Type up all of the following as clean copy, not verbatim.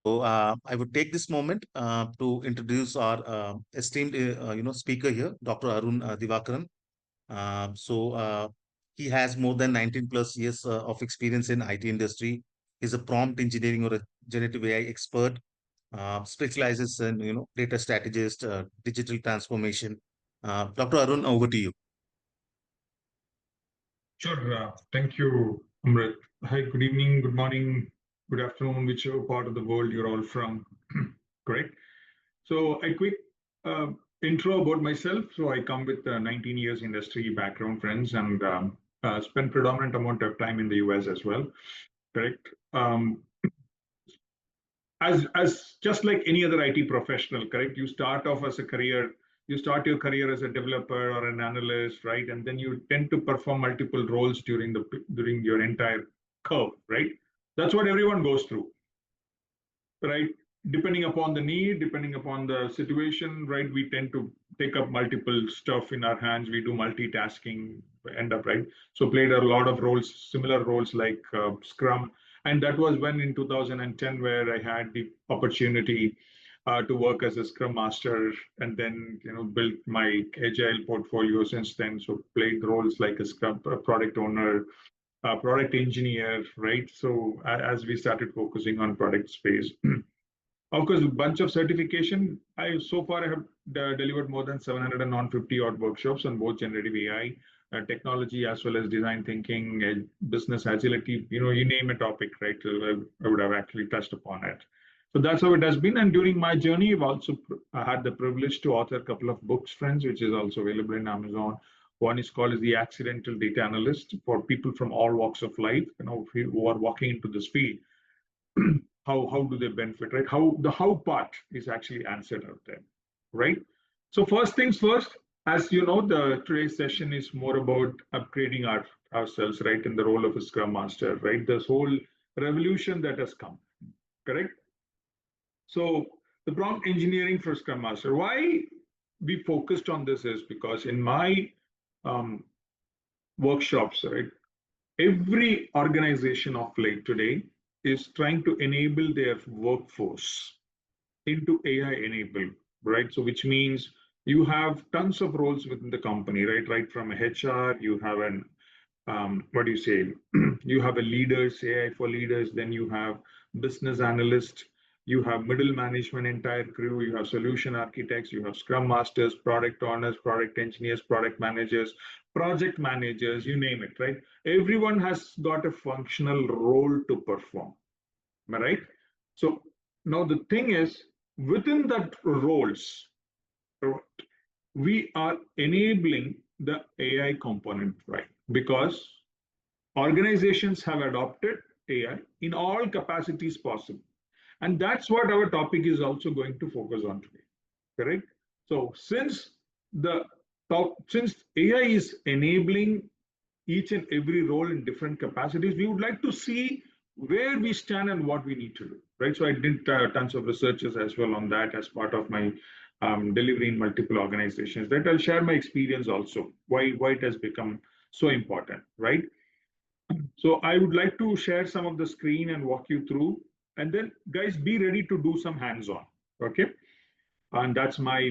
So I would take this moment to introduce our esteemed, speaker here, Dr. Arun Divakaran. So he has more than 19 plus years of experience in IT industry. He's a prompt engineering or a generative AI expert, specializes in data strategist, digital transformation. Dr. Arun, over to you. Sure. Thank you, Amrit. Hi, good evening, good morning, good afternoon, whichever part of the world you're all from. Correct. So, a quick uh, intro about myself. So, I come with 19 years industry background, friends, and spent predominant amount of time in the US as well. Correct. As just like any other IT professional, correct? You start off as a career, you start your career as a developer or an analyst, right? And then you tend to perform multiple roles during your entire curve, right? That's what everyone goes through, right? Depending upon the need, depending upon the situation, right? We tend to take up multiple stuff in our hands. We do multitasking, end up, right? So played a lot of roles, similar roles like Scrum. And that was when in 2010, where I had the opportunity to work as a Scrum Master, and then built my agile portfolio since then. So played roles like a Scrum product owner, product engineer, right? So as we started focusing on product space, of course, a bunch of certification. So far I have delivered more than 750 odd workshops on both generative AI, technology, as well as design thinking, business agility. You name a topic, right? I would have actually touched upon it. So that's how it has been. And during my journey, I've also had the privilege to author a couple of books, friends, which is also available in Amazon. One is called The Accidental Data Analyst, for people from all walks of life, who are walking into this field. How do they benefit, right? How part is actually answered out there, right? So first things first, as you know, the today's session is more about upgrading ourselves, right, in the role of a Scrum Master, right? This whole revolution that has come, correct? So the prompt engineering for Scrum Master. Why we focused on this is because in my um, workshops, right, every organization of late today is trying to enable their workforce into AI enabled, right? So which means you have tons of roles within the company, right? Right from HR, you have an what do you say? You have a leaders, AI for leaders, then you have business analyst, you have middle management, entire crew, you have solution architects, you have scrum masters, product owners, product engineers, product managers, project managers, you name it, right? Everyone has got a functional role to perform. Am I right? So now the thing is, within that roles, we are enabling the AI component, right? Because organizations have adopted AI in all capacities possible. And that's what our topic is also going to focus on today, correct? So since AI is enabling each and every role in different capacities, we would like to see where we stand and what we need to do, right? So I did tons of researches as well on that as part of my delivery in multiple organizations. That I'll share my experience also, why it has become so important, right? So I would like to share some of the screen and walk you through, and then guys, be ready to do some hands-on, okay? And that's my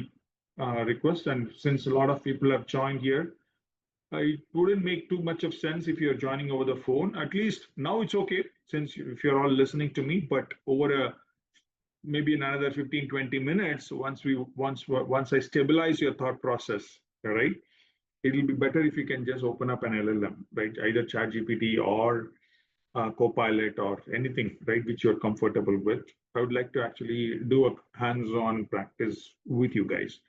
request. And since a lot of people have joined here, it wouldn't make too much of sense if you're joining over the phone. At least now it's okay, since if you're all listening to me, but over maybe in another 15-20 minutes, once I stabilize your thought process, all right, it'll be better if you can just open up an LLM, right? Either ChatGPT or Copilot or anything, right, which you're comfortable with. I would like to actually do a hands-on practice with you guys.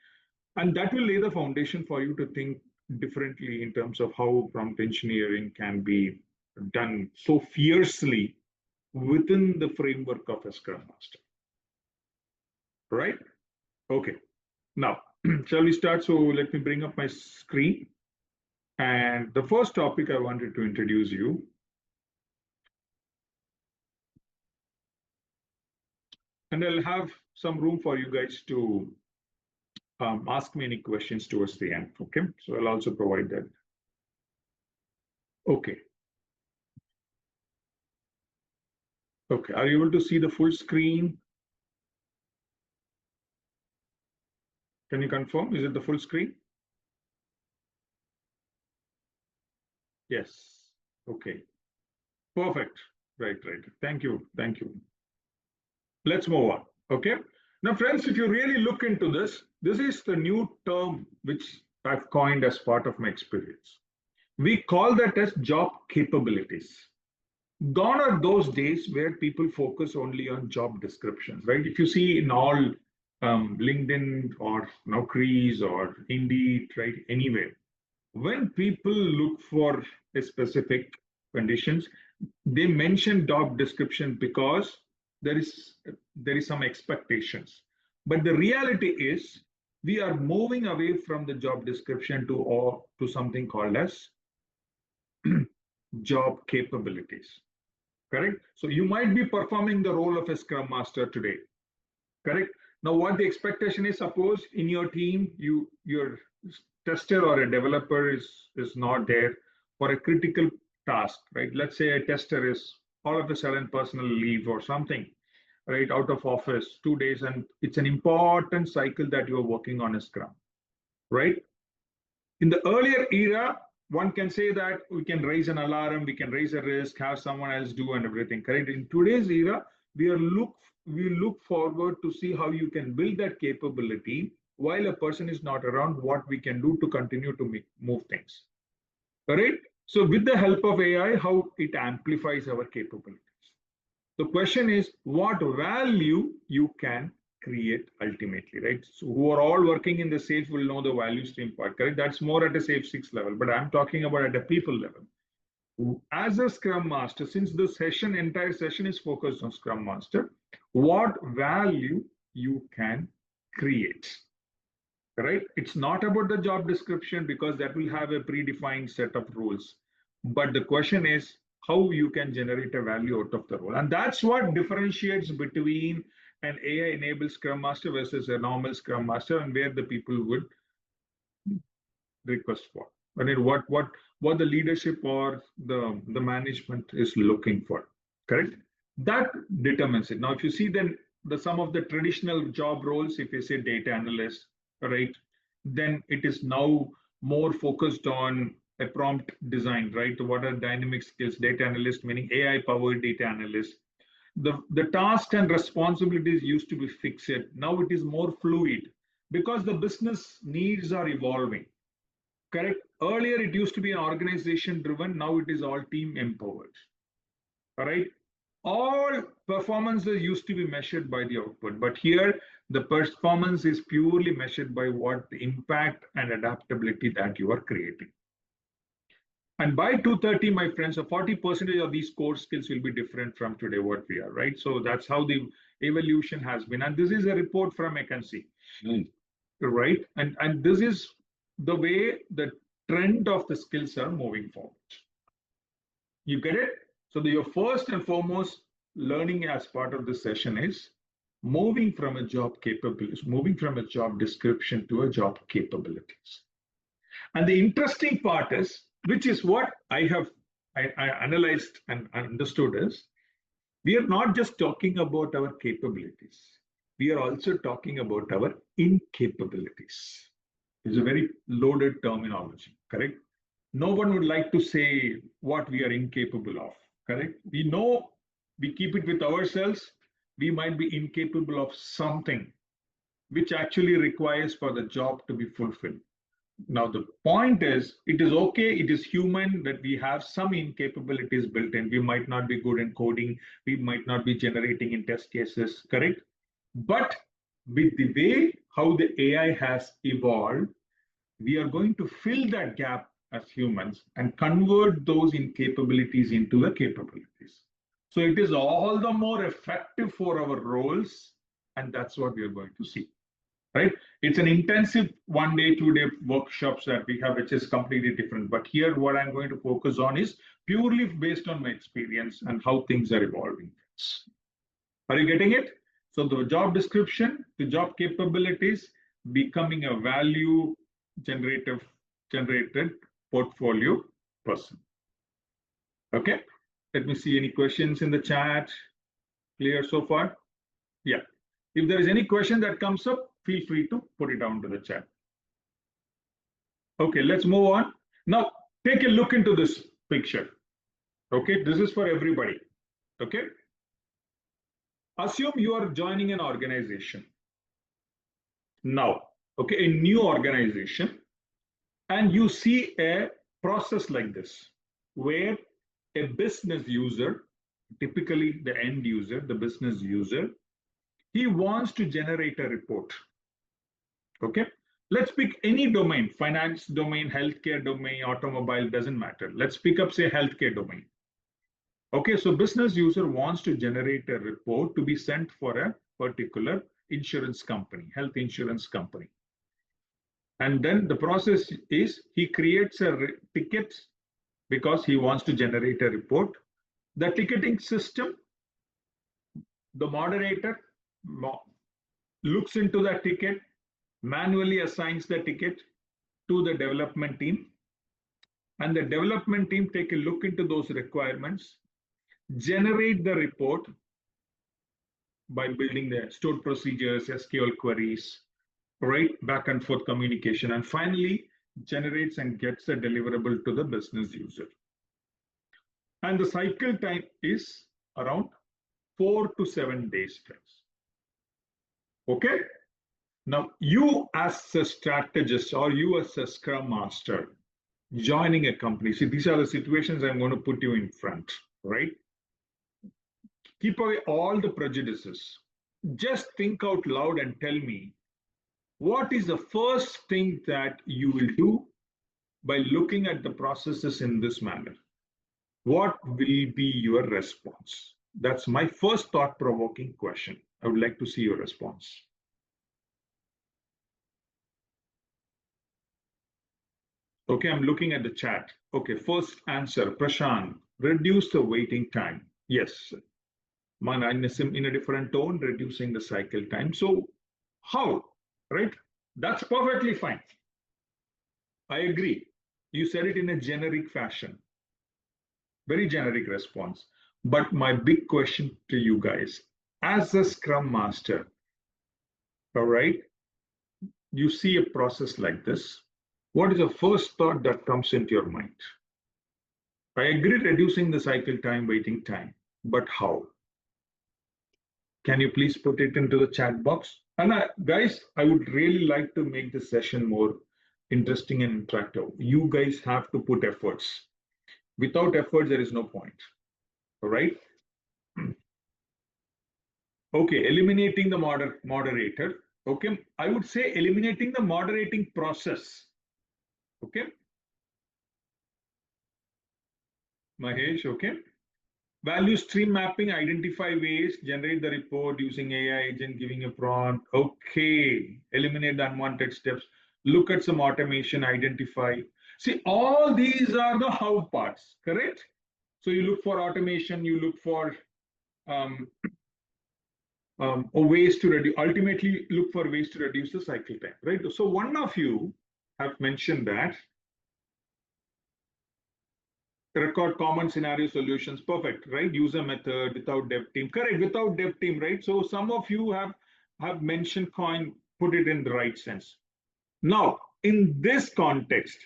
And that will lay the foundation for you to think differently in terms of how prompt engineering can be done so fiercely within the framework of a Scrum Master. Right? Okay. Now, shall we start? So let me bring up my screen. And the first topic I wanted to introduce you. And I'll have some room for you guys to ask me any questions towards the end. Okay. So I'll also provide that. Okay. Okay. Are you able to see the full screen? Can you confirm? Is it the full screen? Yes. Okay. Perfect. Right, right. Thank you. Thank you. Let's move on. Okay. Now, friends, if you really look into this, this is the new term which I've coined as part of my experience. We call that as job capabilities. Gone are those days where people focus only on job descriptions, right? If you see in all LinkedIn or Naukris or Indeed, right, anywhere, when people look for a specific conditions, they mention job description because there is there is some expectations. But the reality is we are moving away from the job description to something called as job capabilities. Correct? So you might be performing the role of a scrum master today. Correct? Now, what the expectation is, suppose in your team, your tester or a developer is not there for a critical task, right? Let's say a tester is all of a sudden personal leave or something, right? Out of office 2 days, and it's an important cycle that you are working on a scrum, right? In the earlier era, one can say that we can raise an alarm, we can raise a risk, have someone else do and everything. Correct. In today's era, we look forward to see how you can build that capability while a person is not around. What we can do to continue to move things. Correct. So with the help of AI, how it amplifies our capability. The question is what value you can create ultimately, right? So who are all working in the safe will know the value stream part, correct? That's more at a safe six level, but I'm talking about at a people level. As a Scrum Master, since the entire session is focused on Scrum Master, what value you can create, right? It's not about the job description because that will have a predefined set of rules. But the question is how you can generate a value out of the role. And that's what differentiates between an AI-enabled Scrum Master versus a normal Scrum Master and where the people would request for. I mean, what the leadership or the management is looking for, correct? That determines it. Now, if you see then some of the traditional job roles, if you say data analyst, right, then it is now more focused on a prompt design, right? What are dynamic skills? Data analyst, meaning AI-powered data analyst. The tasks and responsibilities used to be fixed. Now it is more fluid because the business needs are evolving. Correct. Earlier, it used to be an organization driven. Now it is all team empowered. All right. All performances used to be measured by the output, but here the performance is purely measured by what the impact and adaptability that you are creating. And by 230, my friends, so 40% of these core skills will be different from today what we are, right? So that's how the evolution has been. And this is a report from McKinsey, right? And this is the way the trend of the skills are moving forward. You get it? So your first and foremost learning as part of this session is moving from a job capabilities, moving from a job description to a job capabilities. And the interesting part is, which is what I analyzed and understood is, we are not just talking about our capabilities. We are also talking about our incapabilities. It's a very loaded terminology, correct? No one would like to say what we are incapable of, correct? We know we keep it with ourselves. We might be incapable of something which actually requires for the job to be fulfilled. Now, the point is, it is okay, it is human that we have some incapabilities built in. We might not be good in coding, we might not be generating in test cases, correct? But with the way how the AI has evolved, we are going to fill that gap as humans and convert those incapabilities into the capabilities. So it is all the more effective for our roles, and that's what we are going to see. Right? It's an intensive 1 day, 2 day workshops that we have, which is completely different. But here, what I'm going to focus on is purely based on my experience and how things are evolving. Are you getting it? So the job description, the job capabilities, becoming a value generated portfolio person. Let me see any questions in the chat. Clear so far? Yeah. If there is any question that comes up, feel free to put it down to the chat. Okay, let's move on. Now, take a look into this picture. Okay, this is for everybody. Okay. Assume you are joining an organization now, okay, a new organization, and you see a process like this where a business user, typically the end user, the business user, he wants to generate a report. Okay, let's pick any domain, finance domain, healthcare domain, automobile, doesn't matter. Let's pick up, say, healthcare domain. Okay, so business user wants to generate a report to be sent for a particular insurance company, health insurance company. And then the process is he creates a ticket because he wants to generate a report. The ticketing system, the moderator looks into the ticket, manually assigns the ticket to the development team, and the development team take a look into those requirements, generate the report by building the stored procedures, SQL queries, right, back and forth communication, and finally generates and gets a deliverable to the business user. And the cycle time is around 4 to 7 days, friends. Okay. Now, you as a strategist or you as a Scrum Master joining a company, see, these are the situations I'm going to put you in front, right? Keep away all the prejudices. Just think out loud and tell me, what is the first thing that you will do by looking at the processes in this manner? What will be your response? That's my first thought-provoking question. I would like to see your response. Okay, I'm looking at the chat. Okay, first answer, Prashant, reduce the waiting time. Yes, in a different tone, reducing the cycle time. So how, right? That's perfectly fine. I agree. You said it in a generic fashion. Very generic response. But my big question to you guys, as a Scrum Master, all right, you see a process like this. What is the first thought that comes into your mind? I agree reducing the cycle time, waiting time, but how? Can you please put it into the chat box? And guys, I would really like to make this session more interesting and interactive. You guys have to put efforts. Without effort, there is no point. All right. Okay, eliminating the moderator. Okay, I would say eliminating the moderating process. Okay. Mahesh, okay. Value stream mapping, identify ways, generate the report using AI agent, giving a prompt. Okay, eliminate the unwanted steps. Look at some automation, identify. See, all these are the how parts, correct? So you look for automation, you look for ways to reduce, ultimately look for ways to reduce the cycle time, right? So one of you have mentioned that record common scenario solutions, perfect, right? User method without dev team, correct, without dev team, right? So some of you have mentioned coin, put it in the right sense. Now, in this context,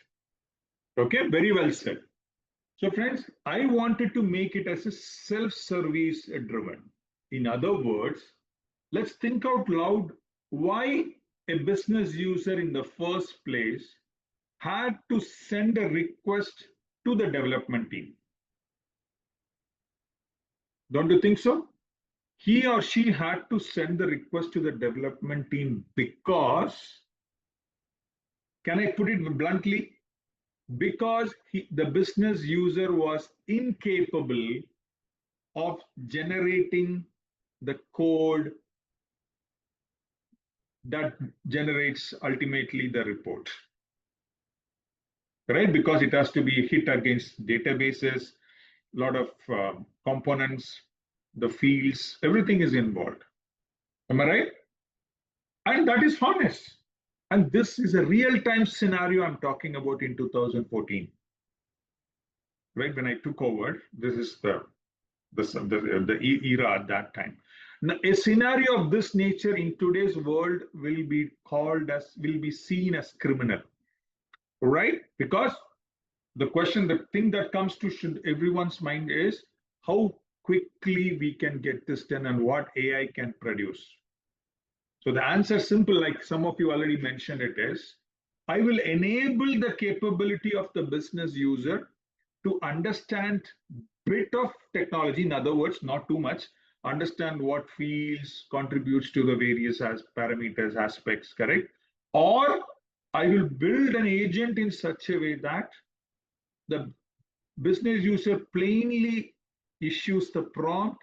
okay, very well said. So friends, I wanted to make it as a self-service driven. In other words, let's think out loud why a business user in the first place had to send a request to the development team. Don't you think so? He or she had to send the request to the development team because, can I put it bluntly? Because the business user was incapable of generating the code that generates ultimately the report, right? Because it has to be hit against databases, a lot of components, the fields, everything is involved. Am I right? And that is honest. And this is a real-time scenario I'm talking about in 2014. Right, when I took over, this is the the era at that time. Now, a scenario of this nature in today's world will be seen as criminal, right? Because the thing that comes to everyone's mind is how quickly we can get this done and what AI can produce. So the answer is simple, like some of you already mentioned it is, I will enable the capability of the business user to understand bit of technology, in other words, not too much, understand what fields contributes to the various parameters, aspects, correct? Or I will build an agent in such a way that the business user plainly issues the prompt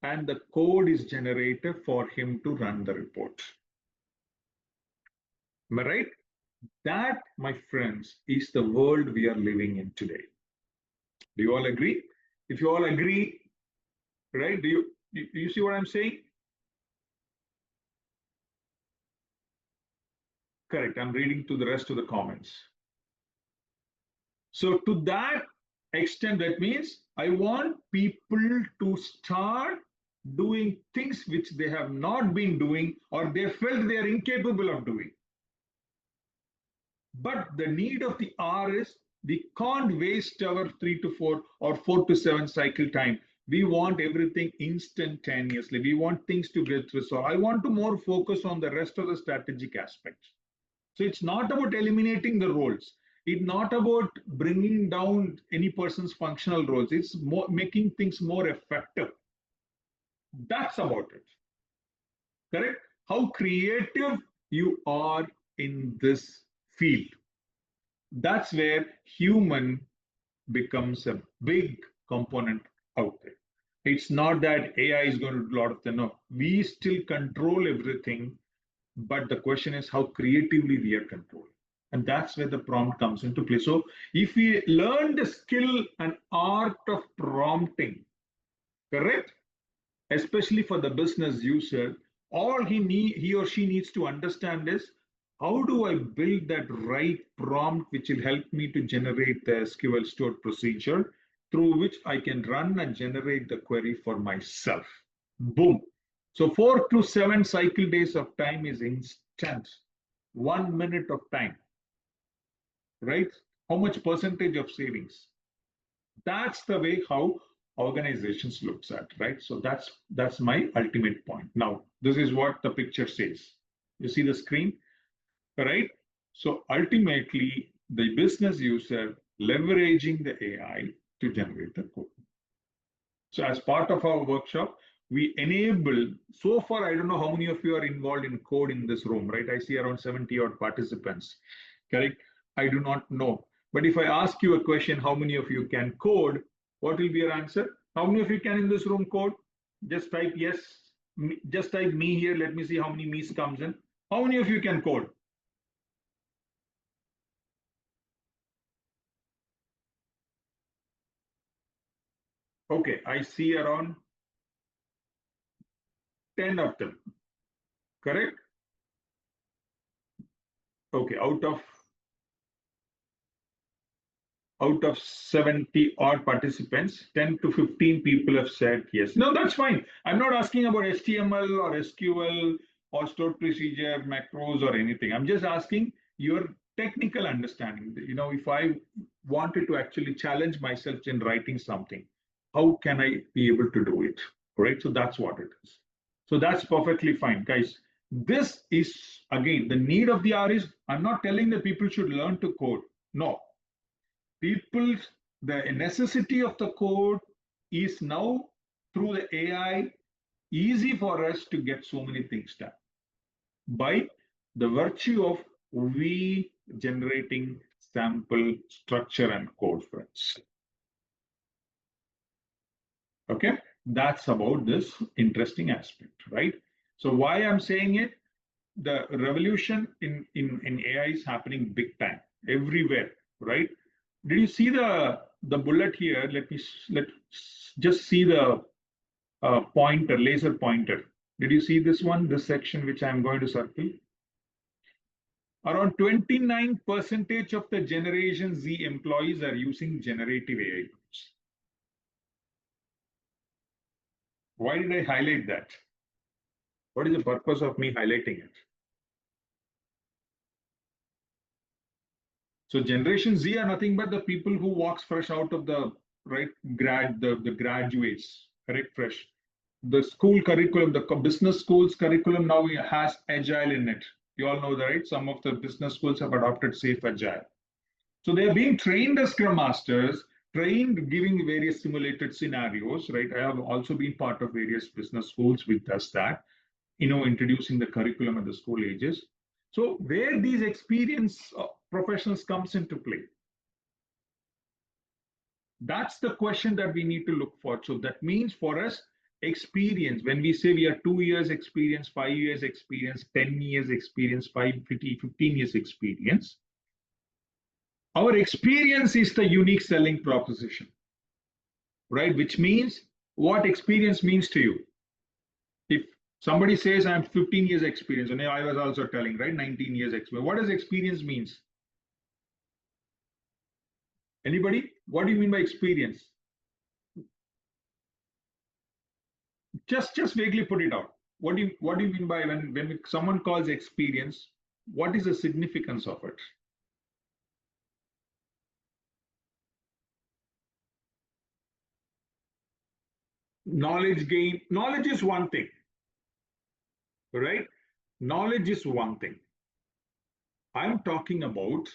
and the code is generated for him to run the report. Am I right? That, my friends, is the world we are living in today. Do you all agree? If you all agree, right? Do you see what I'm saying? Correct. I'm reading to the rest of the comments. So to that extent, that means I want people to start doing things which they have not been doing or they felt they are incapable of doing. But the need of the hour is we can't waste our 3 to 4 or 4 to 7 cycle time. We want everything instantaneously. We want things to get resolved. I want to more focus on the rest of the strategic aspects. So it's not about eliminating the roles. It's not about bringing down any person's functional roles. It's more making things more effective. That's about it. Correct? How creative you are in this field. That's where human becomes a big component out there. It's not that AI is going to do a lot of things. No, we still control everything, but the question is how creatively we are controlling. And that's where the prompt comes into play. So if we learn the skill and art of prompting, correct? Especially for the business user, all he or she needs to understand is how do I build that right prompt which will help me to generate the SQL stored procedure through which I can run and generate the query for myself. Boom. So 4 to 7 cycle days of time is instant. 1 minute of time, right? How much percentage of savings? That's the way how organizations looks at, right? So that's my ultimate point. Now this is what the picture says. You see the screen, right? So ultimately the business user leveraging the AI to generate the code. So as part of our workshop, we enable, so far I don't know how many of you are involved in code in this room, right? I see around 70 odd participants, correct? I do not know. But if I ask you a question, how many of you can code? What will be your answer? How many of you can in this room code? Just type yes. Just type me here. Let me see how many me's comes in. How many of you can code? Okay, I see around 10 of them, correct? Okay, out of 70 odd participants, 10 to 15 people have said yes. No, that's fine. I'm not asking about HTML or SQL or stored procedure, macros or anything. I'm just asking your technical understanding. If I wanted to actually challenge myself in writing something, how can I be able to do it? Right? So that's what it is. So that's perfectly fine, guys. This is, again, the need of the hour is, I'm not telling that people should learn to code. No, people, the necessity of the code is now through the AI easy for us to get so many things done by the virtue of we generating sample structure and code, friends. Okay, that's about this interesting aspect, right? So why I'm saying it, the revolution in AI is happening big time everywhere, right? Did you see the bullet here? Let just see the pointer, laser pointer. Did you see this one? This section which I'm going to circle. Around 29% of the Generation Z employees are using generative AI tools. Why did I highlight that? What is the purpose of me highlighting it? So Generation Z are nothing but the people who walks fresh out of the right the graduates, correct, fresh. The school curriculum, the business schools curriculum now has agile in it. You all know that, right? Some of the business schools have adopted safe agile. So they are being trained as Scrum Masters, trained giving various simulated scenarios, right? I have also been part of various business schools which does that, introducing the curriculum at the school ages. So where these experience professionals comes into play, that's the question that we need to look for. So that means for us, experience, when we say we are 2 years experience, 5 years experience, 10 years experience, 15 years experience, our experience is the unique selling proposition, right? Which means what experience means to you. If somebody says I'm 15 years experience, and I was also telling, right, 19 years experience, what does experience means? Anybody? What do you mean by experience? Just vaguely put it out. What do you mean by when someone calls experience? What is the significance of it? Knowledge gain. Knowledge is one thing, right? Knowledge is one thing. I'm talking about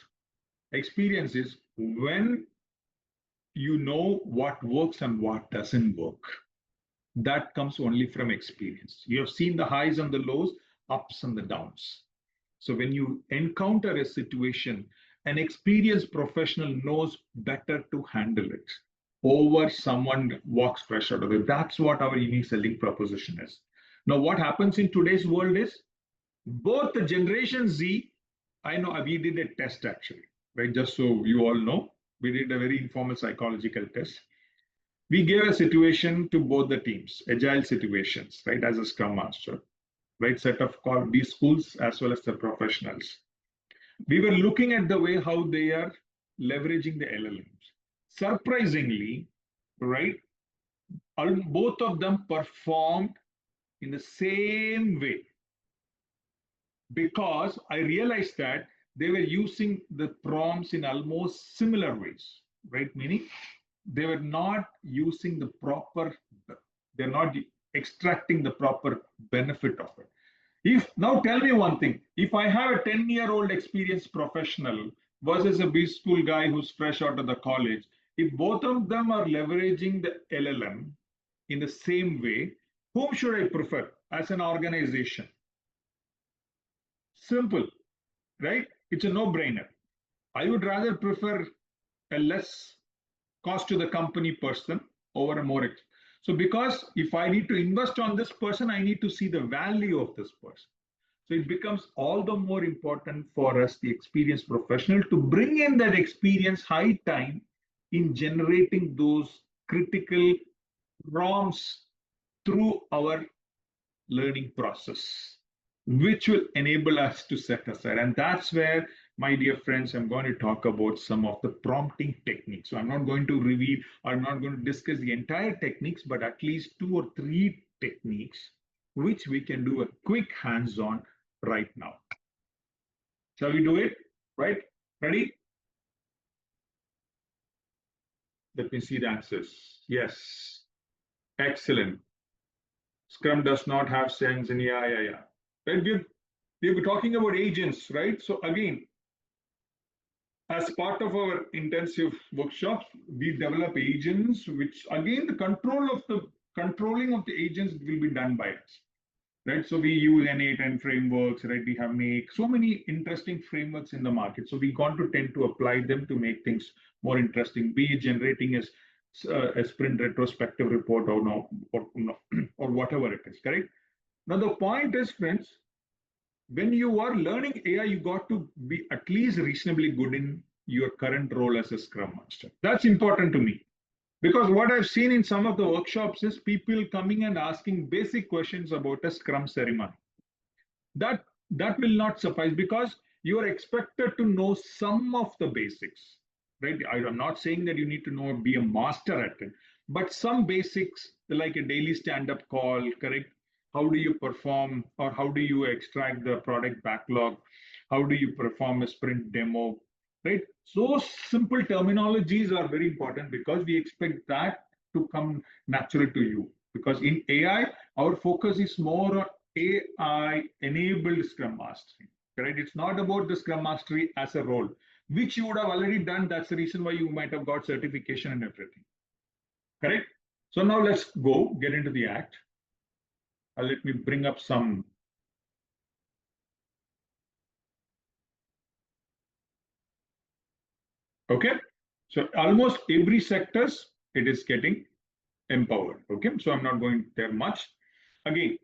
experiences when you know what works and what doesn't work. That comes only from experience. You have seen the highs and the lows, ups and the downs. So when you encounter a situation, an experienced professional knows better to handle it over someone walks fresh out of it. That's what our unique selling proposition is. Now, what happens in today's world is both the Generation Z, I know we did a test actually, right? Just so you all know, we did a very informal psychological test. We gave a situation to both the teams, agile situations, right, as a scrum master, right, set of these schools as well as the professionals. We were looking at the way how they are leveraging the LLMs. Surprisingly, right, both of them performed in the same way because I realized that they were using the prompts in almost similar ways, right? Meaning they were not using the proper, they're not extracting the proper benefit of it. If now tell me one thing, if I have a 10-year-old experienced professional versus a B school guy who's fresh out of the college, if both of them are leveraging the LLM in the same way, whom should I prefer as an organization? Simple, right? It's a no-brainer. I would rather prefer a less cost to the company person over a more. So because if I need to invest on this person, I need to see the value of this person. So it becomes all the more important for us, the experienced professional, to bring in that experience high time in generating those critical prompts through our learning process, which will enable us to set aside. And that's where, my dear friends, I'm going to talk about some of the prompting techniques. So I'm not going to reveal, I'm not going to discuss the entire techniques, but at least 2 or 3 techniques, which we can do a quick hands-on right now. Shall we do it? Right? Ready? Let me see the answers. Yes. Excellent. Scrum does not have sense in yeah. Right? We were talking about agents, right? So again, as part of our intensive workshops, we develop agents, which again the controlling of the agents will be done by us, right? So we use N8 frameworks, right? We have make so many interesting frameworks in the market. So we got to tend to apply them to make things more interesting. Be it generating a sprint retrospective report or no, or whatever it is, correct? Now the point is, friends, when you are learning AI, you got to be at least reasonably good in your current role as a Scrum Master. That's important to me because what I've seen in some of the workshops is people coming and asking basic questions about a Scrum ceremony. That will not suffice because you are expected to know some of the basics, right? I'm not saying that you need to know be a master at it, but some basics like a daily stand-up call, correct? How do you perform or how do you extract the product backlog? How do you perform a sprint demo, right? So simple terminologies are very important because we expect that to come natural to you. Because in AI, our focus is more on AI-enabled Scrum Mastery, correct? It's not about the Scrum Mastery as a role, which you would have already done. That's the reason why you might have got certification and everything. Correct? So now let's go get into the act. Let me bring up some. Okay. So almost every sectors it is getting empowered. Okay. So I'm not going there much. Again,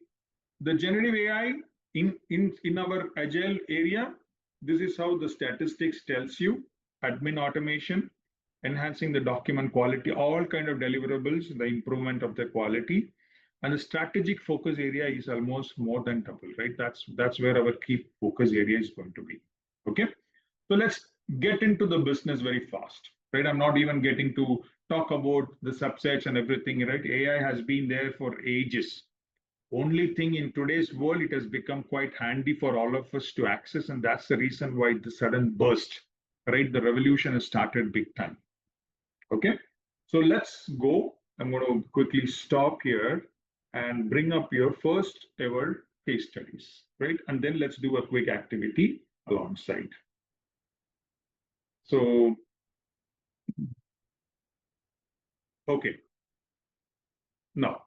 the generative AI in our agile area, this is how the statistics tells you admin automation, enhancing the document quality, all kind of deliverables, the improvement of the quality, and the strategic focus area is almost more than double, right? That's where our key focus area is going to be. Okay, so let's get into the business very fast, right? I'm not even getting to talk about the subsets and everything, right? AI has been there for ages. Only thing in today's world, it has become quite handy for all of us to access, and that's the reason why the sudden burst, right? The revolution has started big time. Okay, so let's go. I'm going to quickly stop here and bring up your first ever case studies, right? And then let's do a quick activity alongside. So, okay, now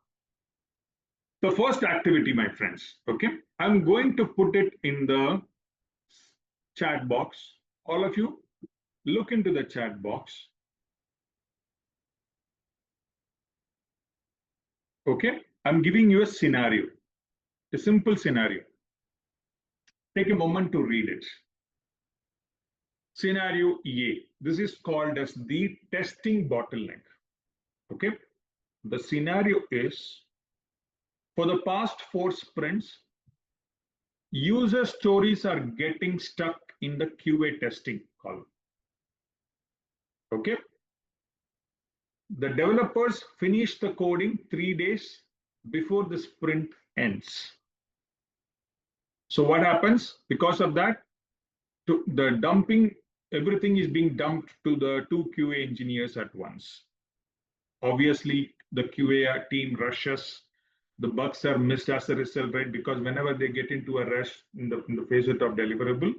the first activity, my friends, okay, I'm going to put it in the chat box. All of you, look into the chat box. Okay, I'm giving you a scenario, a simple scenario. Take a moment to read it. Scenario A. This is called as the testing bottleneck. Okay. The scenario is for the past 4 sprints, user stories are getting stuck in the QA testing column. Okay. The developers finish the coding 3 days before the sprint ends. So what happens because of that? The dumping, everything is being dumped to the 2 QA engineers at once. Obviously, the QA team rushes. The bugs are missed as a result, right? Because whenever they get into a rush in the phase of deliverable,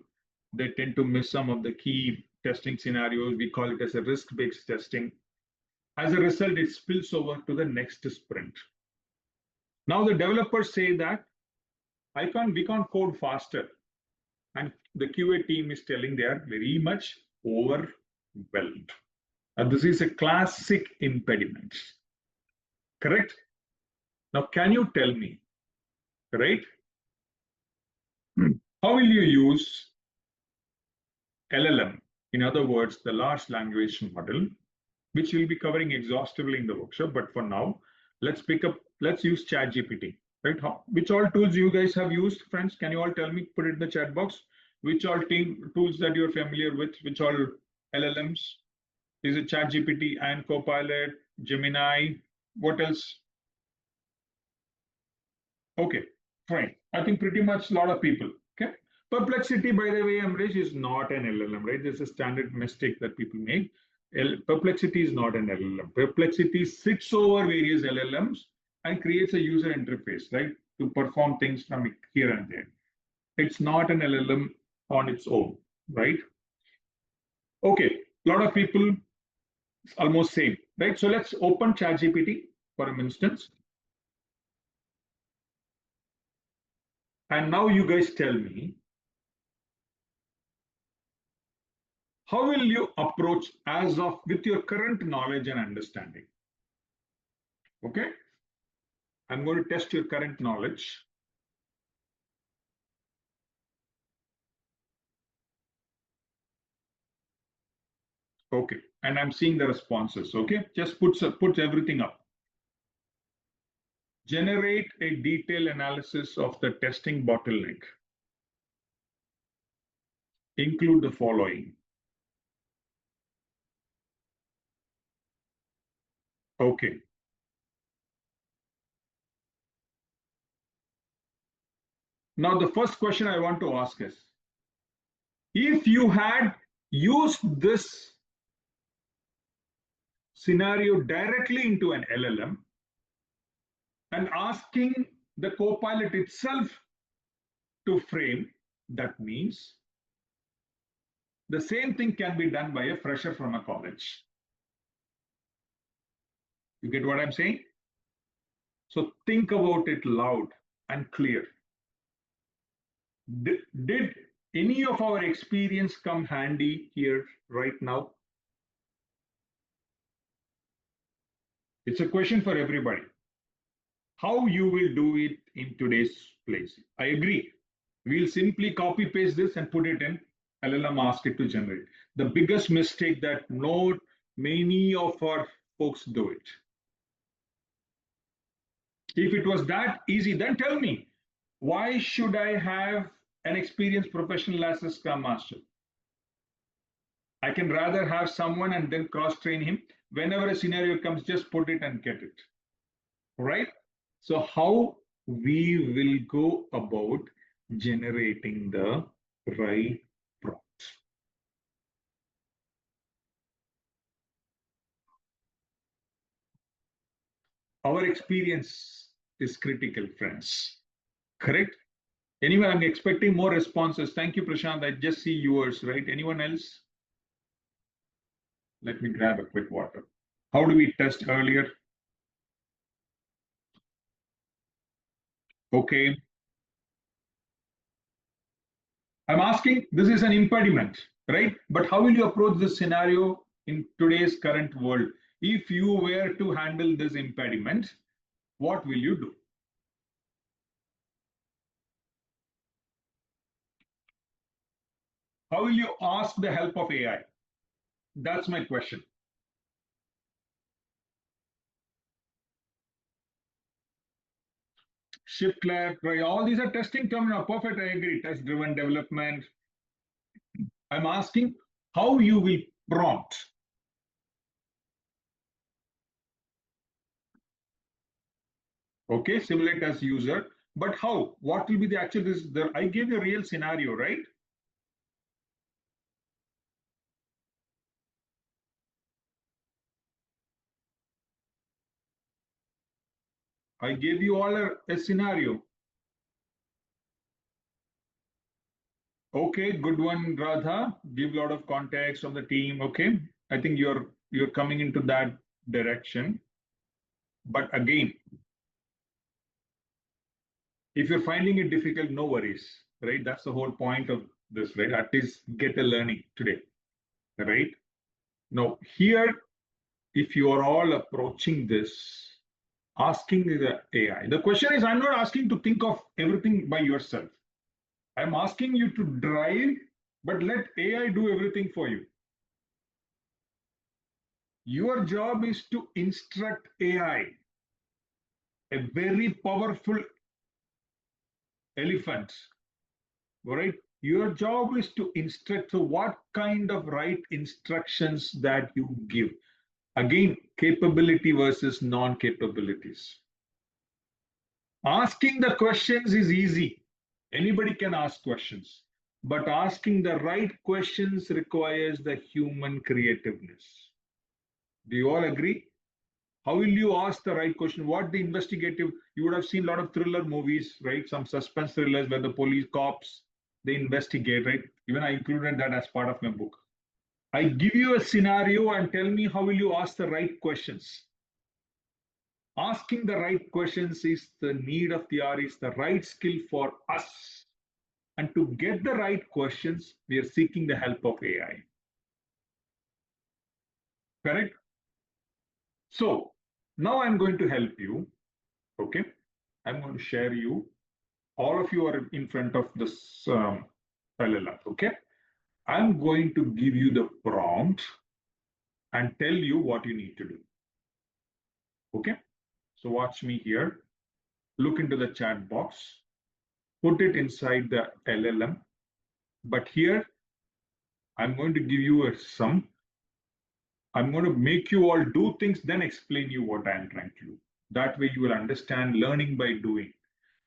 they tend to miss some of the key testing scenarios. We call it as a risk-based testing. As a result, it spills over to the next sprint. Now the developers say that we can't code faster. And the QA team is telling they are very much overwhelmed. And this is a classic impediment. Correct? Now, can you tell me, right? How will you use LLM? In other words, the large language model, which we'll be covering exhaustively in the workshop. But for now, let's use ChatGPT, right? Which all tools you guys have used, friends? Can you all tell me, put it in the chat box, which all tools that you're familiar with, which all LLMs? Is it ChatGPT and Copilot, Gemini? What else? Okay, fine. I think pretty much a lot of people. Okay. Perplexity, by the way, Amrish, is not an LLM, right? This is a standard mistake that people make. Perplexity is not an LLM. Perplexity sits over various LLMs and creates a user interface, right? To perform things from here and there. It's not an LLM on its own, right? Okay, a lot of people almost same, right? So let's open ChatGPT for an instance. And now you guys tell me, how will you approach as of with your current knowledge and understanding? Okay, I'm going to test your current knowledge. Okay, and I'm seeing the responses. Okay, just put everything up. Generate a detailed analysis of the testing bottleneck. Include the following. Okay. Now, the first question I want to ask is, if you had used this scenario directly into an LLM and asking the copilot itself to frame, that means the same thing can be done by a fresher from a college. You get what I'm saying? So think about it loud and clear. Did any of our experience come handy here right now? It's a question for everybody. How you will do it in today's place? I agree. We'll simply copy paste this and put it in LLM, ask it to generate. The biggest mistake that not many of our folks do it. If it was that easy, then tell me, why should I have an experienced professional as a Scrum Master? I can rather have someone and then cross train him. Whenever a scenario comes, just put it and get it. Right? So, how we will go about generating the right prompt? Our experience is critical, friends. Correct? Anyone, I'm expecting more responses. Thank you, Prashant. I just see yours, right? Anyone else? Let me grab a quick water. How do we test earlier? Okay. I'm asking, this is an impediment, right? But how will you approach this scenario in today's current world? If you were to handle this impediment, what will you do? How will you ask the help of AI? That's my question. Shift left, right? All these are testing terms. Perfect, I agree. Test driven development. I'm asking how you will prompt. Okay, simulate as user, but how? What will be the actual? I gave you a real scenario, right? I gave you all a scenario. Okay, good one, Radha. Give a lot of context of the team. Okay, I think you're coming into that direction. But again, if you're finding it difficult, no worries, right? That's the whole point of this, right? At least get a learning today, right? Now, here, if you are all approaching this, asking the AI, the question is, I'm not asking to think of everything by yourself. I'm asking you to drive, but let AI do everything for you. Your job is to instruct AI, a very powerful elephant, right? Your job is to instruct. So, what kind of right instructions that you give? Again, capability versus non capabilities. Asking the questions is easy. Anybody can ask questions. But asking the right questions requires the human creativeness. Do you all agree? How will you ask the right question? What the investigative, you would have seen a lot of thriller movies, right? Some suspense thrillers where the police cops, they investigate, right? Even I included that as part of my book. I give you a scenario and tell me how will you ask the right questions. Asking the right questions is the need of the hour, is the right skill for us. And to get the right questions, we are seeking the help of AI. Correct? So now I'm going to help you. Okay. I'm going to share you. All of you are in front of this LLM. Okay. I'm going to give you the prompt and tell you what you need to do. Okay. So watch me here. Look into the chat box. Put it inside the LLM. But here, I'm going to give you some I'm going to make you all do things, then explain you what I'm trying to do. That way you will understand learning by doing.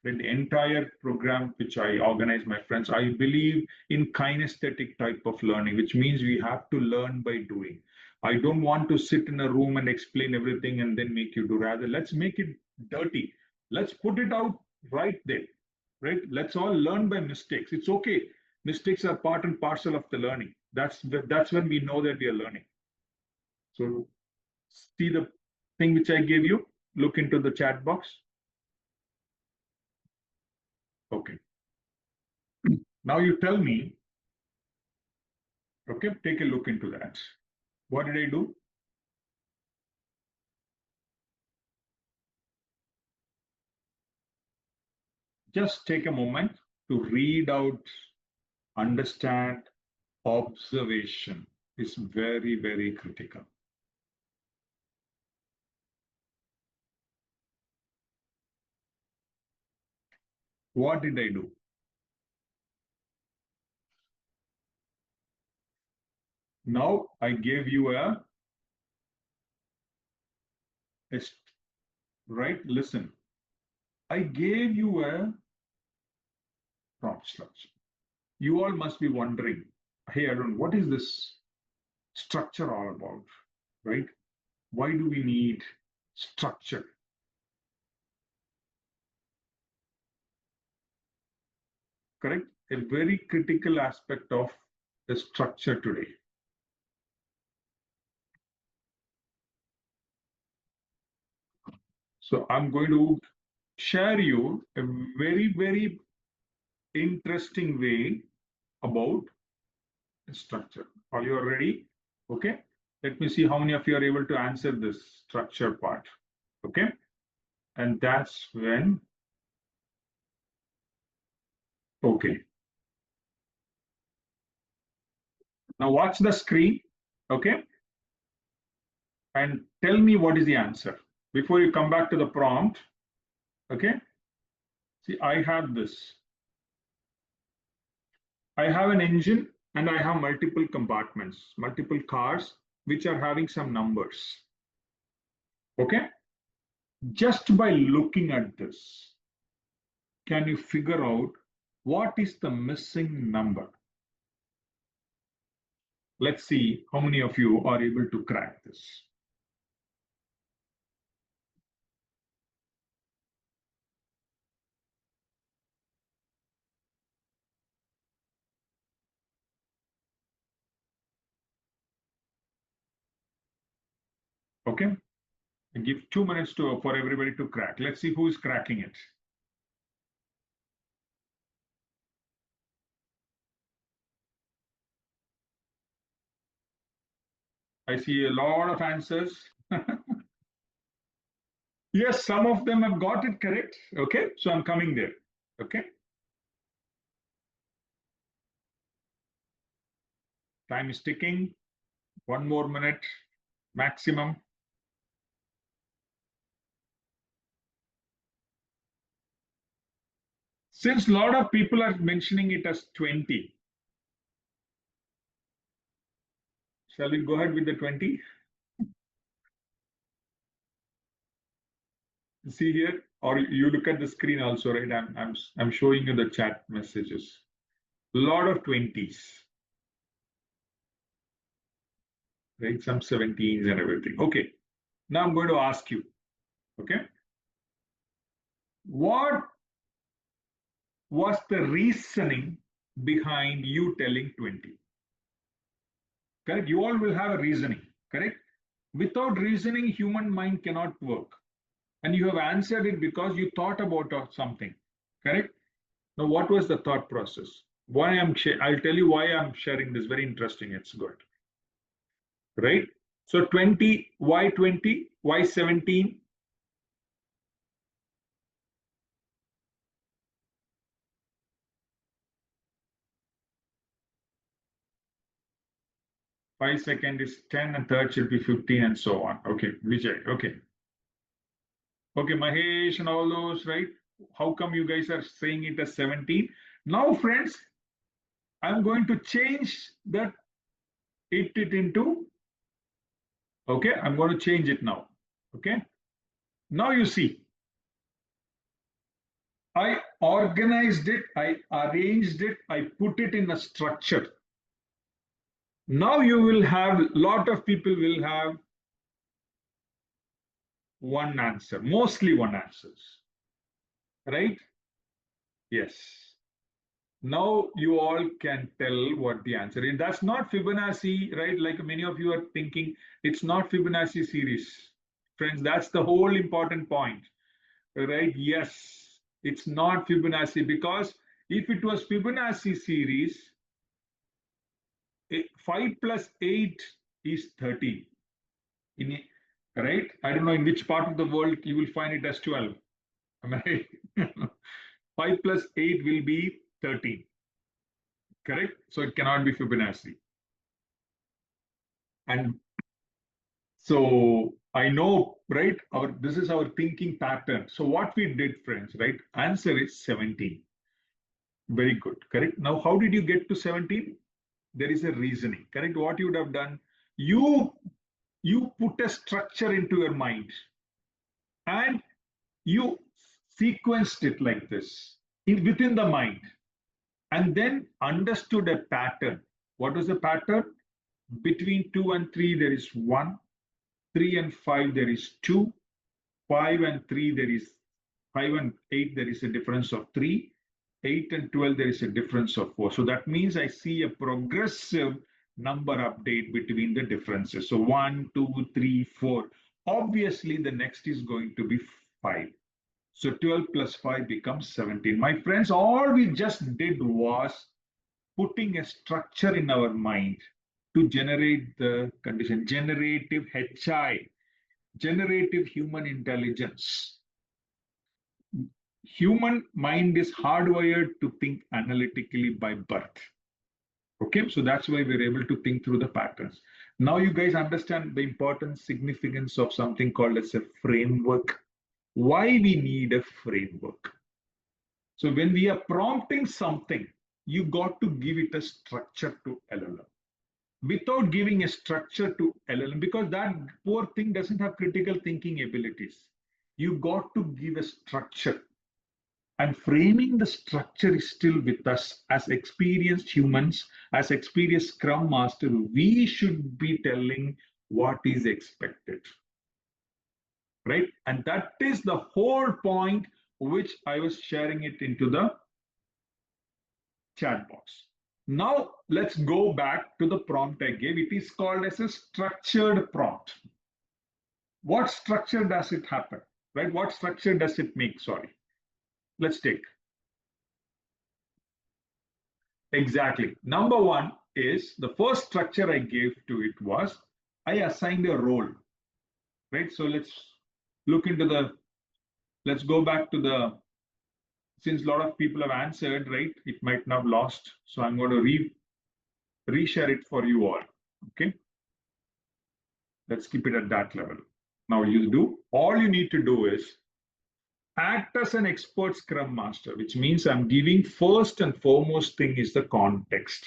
The entire program which I organize, my friends, I believe in kinesthetic type of learning, which means we have to learn by doing. I don't want to sit in a room and explain everything and then make you do. Rather, let's make it dirty. Let's put it out right there, right? Let's all learn by mistakes. It's okay. Mistakes are part and parcel of the learning. That's when we know that we are learning. So see the thing which I gave you. Look into the chat box. Okay. Now you tell me. Okay, take a look into that. What did I do? Just take a moment to read out, understand, observation is very, very critical. What did I do? Now I gave you a right, listen. I gave you a prompt structure. You all must be wondering, hey, Arun, what is this structure all about, right? Why do we need structure? Correct? A very critical aspect of the structure today. So I'm going to share you a very, very interesting way about structure. Are you ready? Okay. Let me see how many of you are able to answer this structure part. Okay. And that's when, okay. Now watch the screen. Okay. And tell me what is the answer. Before you come back to the prompt. Okay. See, I have this. I have an engine and I have multiple compartments, multiple cars, which are having some numbers. Okay. Just by looking at this, can you figure out what is the missing number? Let's see how many of you are able to crack this. Okay. I give 2 minutes for everybody to crack. Let's see who is cracking it. I see a lot of answers. Yes, some of them have got it correct. Okay, so I'm coming there. Okay. Time is ticking. 1 more minute maximum. Since a lot of people are mentioning it as 20, shall we go ahead with the 20? See here, or you look at the screen also, right? I'm showing you the chat messages. A lot of 20s, right? Some 17s and everything. Okay. Now I'm going to ask you, okay? What was the reasoning behind you telling 20? Correct? You all will have a reasoning, correct? Without reasoning, human mind cannot work. And you have answered it because you thought about something, correct? Now, what was the thought process? I'll tell you why I'm sharing this. Very interesting. It's good, right? So 20, why 20? Why 17? 5 seconds is 10 and third should be 15 and so on. Okay, Vijay. Okay. Okay, Mahesh and all those, right? How come you guys are saying it as 17? Now, friends, I'm going to change that it into Okay, I'm going to change it now. Okay, now you see, I organized it, I arranged it, I put it in a structure. Now you will have, lot of people will have one answer, mostly one answers, right? Yes. Now you all can tell what the answer is. That's not Fibonacci, right? Like many of you are thinking, it's not Fibonacci series. Friends, that's the whole important point, right? Yes, it's not Fibonacci, because if it was Fibonacci series, 5 plus 8 is 13. In, right? I don't know in which part of the world you will find it as 12. Am I right? 5 plus 8 will be 13. Correct? So it cannot be Fibonacci. And so I know, right? This is our thinking pattern. So what we did, friends, right? Answer is 17. Very good. Correct. Now, how did you get to 17? There is a reasoning. Correct. What you would have done, you you put a structure into your mind and you sequenced it like this within the mind, and then understood a pattern. What was the pattern? Between 2 and 3, there is 1. 3 and 5, there is 2. 5 and 3, there is 5 and 8, there is a difference of 3. 8 and 12, there is a difference of 4. So that means I see a progressive number update between the differences. So 1, 2, 3, 4. Obviously, the next is going to be 5. So 12 plus 5 becomes 17. My friends, all we just did was putting a structure in our mind to generate the condition, generative HI, generative human intelligence. Human mind is hardwired to think analytically by birth. Okay, so that's why we're able to think through the patterns. Now you guys understand the important significance of something called as a framework. Why we need a framework. So when we are prompting something, you got to give it a structure to LLM. Without giving a structure to LLM, because that poor thing doesn't have critical thinking abilities. You got to give a structure. And framing the structure is still with us as experienced humans, as experienced Scrum Master. We should be telling what is expected, right? And that is the whole point which I was sharing it into the chat box. Now let's go back to the prompt I gave. It is called as a structured prompt. What structure does it happen, right? What structure does it make? Sorry. Let's take. Exactly. Number one is the first structure I gave to it was I assigned a role, right? So let's look into let's go back to since a lot of people have answered, right? It might not have lost. So I'm going to reshare it for you all. Okay. Let's keep it at that level. Now all you need to do is act as an expert Scrum Master, which means I'm giving first and foremost thing is the context.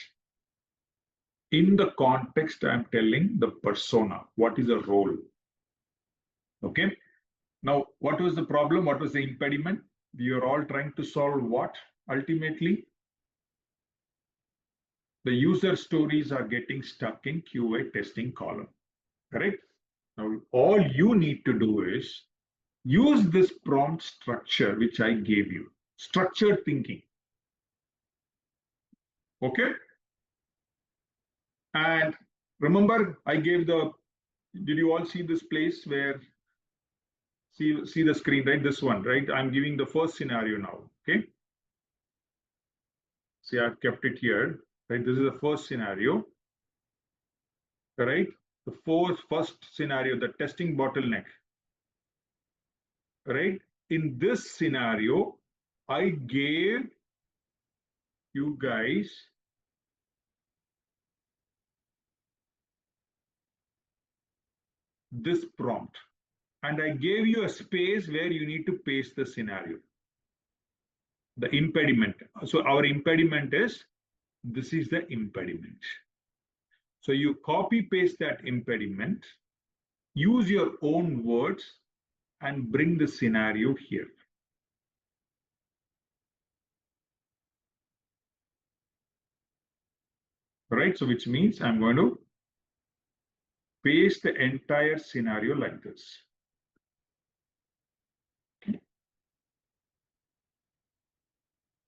In the context, I'm telling the persona, what is the role. Okay. Now, what was the problem? What was the impediment? You're all trying to solve what? Ultimately, the user stories are getting stuck in QA testing column. Correct? Now, all you need to do is use this prompt structure which I gave you. Structured thinking. Okay? And remember, I gave did you all see this place where, see the screen, right? This one, right? I'm giving the first scenario now, okay? See, I've kept it here, right? This is the first scenario, right? The first scenario, the testing bottleneck, right? In this scenario, I gave you guys this prompt, and I gave you a space where you need to paste the scenario. The impediment. So our impediment is, this is the impediment. So you copy paste that impediment use your own words and bring the scenario here. Right, so which means I'm going to paste the entire scenario like this.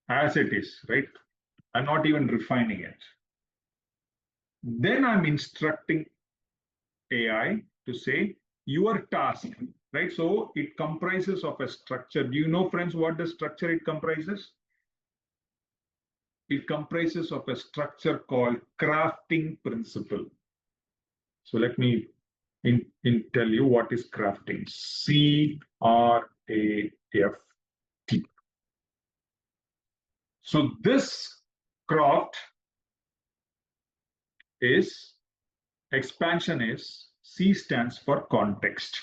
As it is, right? I'm not even refining it. Then I'm instructing AI to say your task, right? So it comprises of a structure. Do you know, friends, what the structure it comprises? It comprises of a structure called crafting principle. So let me tell you what is crafting. C-R-A-F-T. So this craft is expansion is C stands for context.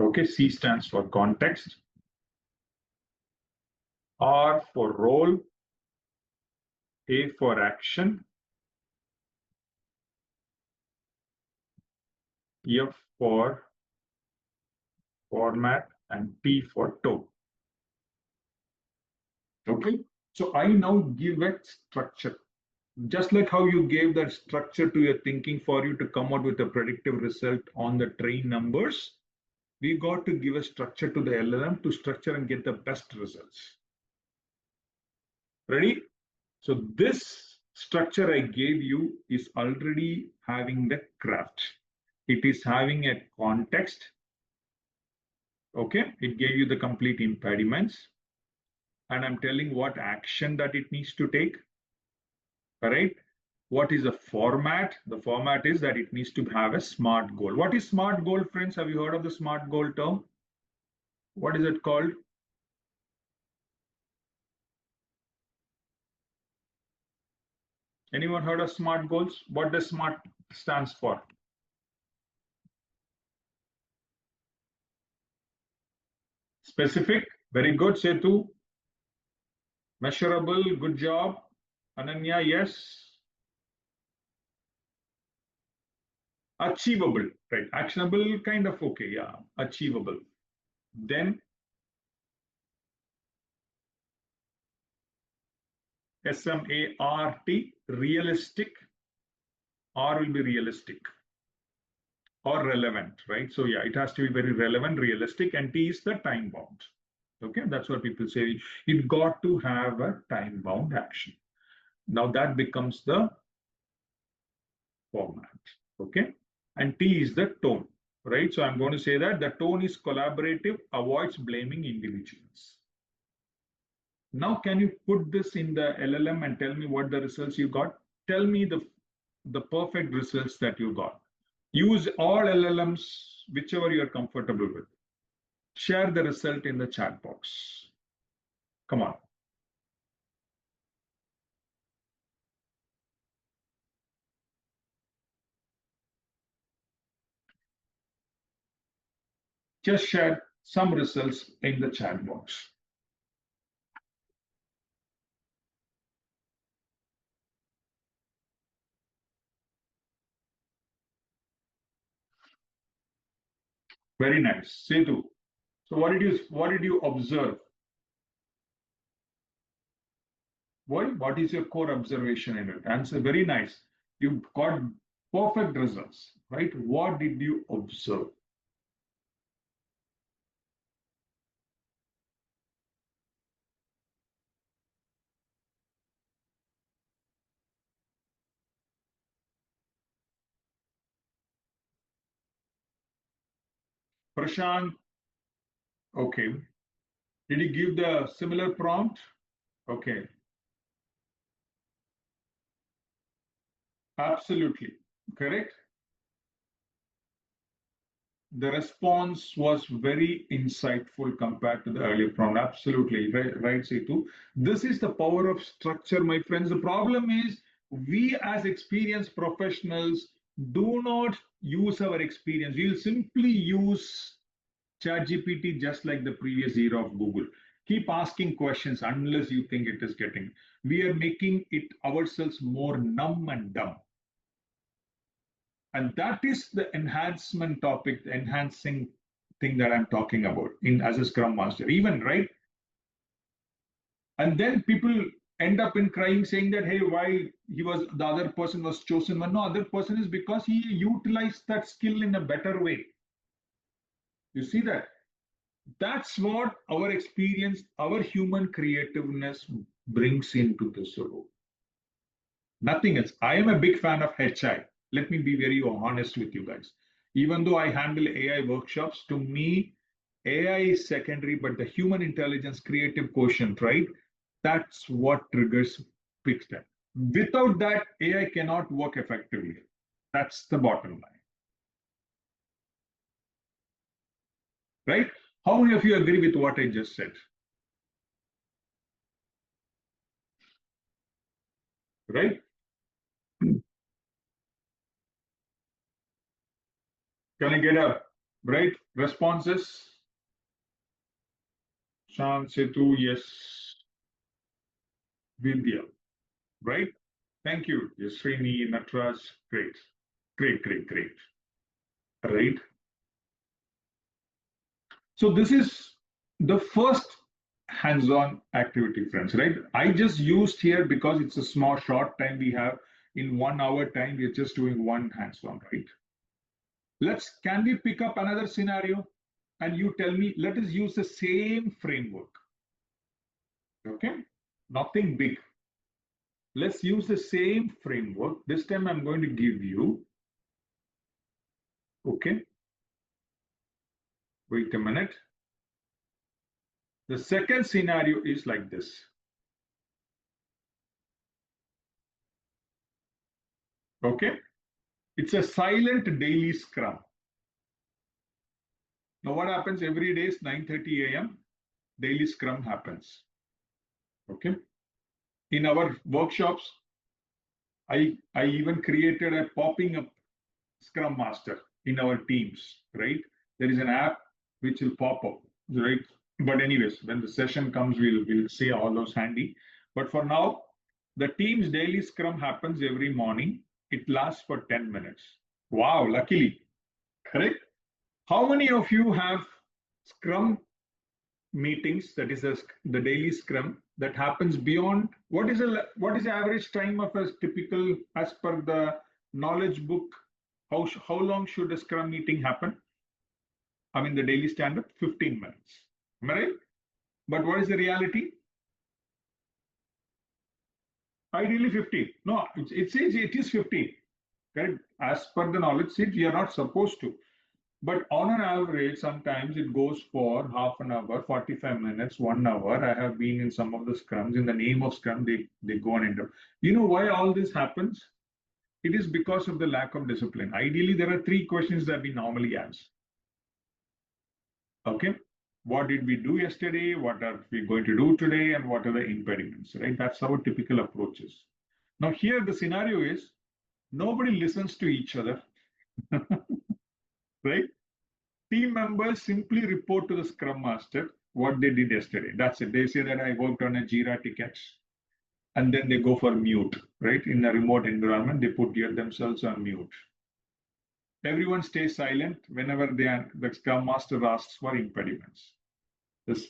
Okay, C stands for context. R for role. A for action. F for format, and T for tone. Okay, so I now give a structure. Just like how you gave that structure to your thinking for you to come out with a predictive result on the train numbers, we got to give a structure to the LLM to structure and get the best results. Ready? So this structure I gave you is already having the craft. It is having a context. Okay, it gave you the complete impediments. And I'm telling what action that it needs to take. All right. What is the format? The format is that it needs to have a smart goal. What is smart goal, friends? Have you heard of the smart goal term? What is it called? Anyone heard of smart goals? What does smart stands for? Specific. Very good, Setu. Measurable. Good job. Ananya, yes. Achievable, right? Actionable, kind of okay. Yeah, achievable. Then SMART, realistic. R will be realistic or relevant, right? So yeah, it has to be very relevant, realistic, and T is the time bound. Okay, that's what people say. It got to have a time bound action. Now that becomes the format. Okay, and T is the tone, right? So I'm going to say that the tone is collaborative, avoids blaming individuals. Now, can you put this in the LLM and tell me what the results you got? Tell me the perfect results that you got. Use all LLMs, whichever you're comfortable with. Share the result in the chat box. Come on. Just share some results in the chat box. Very nice. Setu. So what did you observe? What is your core observation in it? Answer very nice. You got perfect results, right? What did you observe? Prashant, okay. Did he give the similar prompt? Okay, absolutely correct. The response was very insightful compared to the earlier prompt. Absolutely right, right, Setu. This is the power of structure, my friends. The problem is we as experienced professionals do not use our experience. We'll simply use ChatGPT just like the previous era of Google. Keep asking questions unless you think it is getting. We are making it ourselves more numb and dumb. And that is the enhancement topic, the enhancing thing that I'm talking about in as a Scrum Master. Even right, and then people end up in crying saying that hey, why he was the other person was chosen. Well, no, other person is because he utilized that skill in a better way. You see that? That's what our experience, our human creativeness brings into this role. Nothing else. I am a big fan of HI. Let me be very honest with you guys. Even though I handle AI workshops, to me, AI is secondary, but the human intelligence creative quotient, right? That's what triggers fix that. Without that, AI cannot work effectively. That's the bottom line, right? How many of you agree with what I just said? Right? Can I get a right responses? Shan, Setu, yes. Vidya, right? Thank you. Yasrini, Natras, great. Great, great, great. Right? So this is the first hands-on activity, friends, right? I just used here because it's a small, short time we have. In 1 hour time, we're just doing one hands-on, right? Can we pick up another scenario? And you tell me, let us use the same framework, okay? Nothing big. Let's use the same framework. This time I'm going to give you, okay? Wait a minute. The second scenario is like this. Okay, it's a silent daily scrum. Now, what happens every day is 9:30 a.m. daily scrum happens. Okay, in our workshops, I even created a popping up scrum master in our teams. Right, there is an app which will pop up. Right, but anyways, when the session comes, we'll say all those handy. But for now, the team's daily scrum happens every morning. It lasts for 10 minutes. Wow, luckily, correct? How many of you have Scrum meetings? That is the daily Scrum that happens beyond what is the average time of a typical as per the knowledge book? How long should a Scrum meeting happen? I mean the daily standard 15 minutes. Am I right? But what is the reality? Ideally 50. No, it says it is 50. Correct? As per the knowledge sheet, we are not supposed to. But on an average, sometimes it goes for half an hour, 45 minutes, 1 hour. I have been in some of the scrums. In the name of scrum, they go and end up. You know why all this happens? It is because of the lack of discipline. Ideally, there are three questions that we normally ask. Okay. What did we do yesterday? What are we going to do today? And what are the impediments? Right? That's our typical approaches. Now, here the scenario is nobody listens to each other. Right? Team members simply report to the Scrum Master what they did yesterday. That's it. They say that I worked on a Jira ticket, and then they go for mute, right? In a remote environment, they put themselves on mute. Everyone stays silent whenever the Scrum Master asks for impediments. This,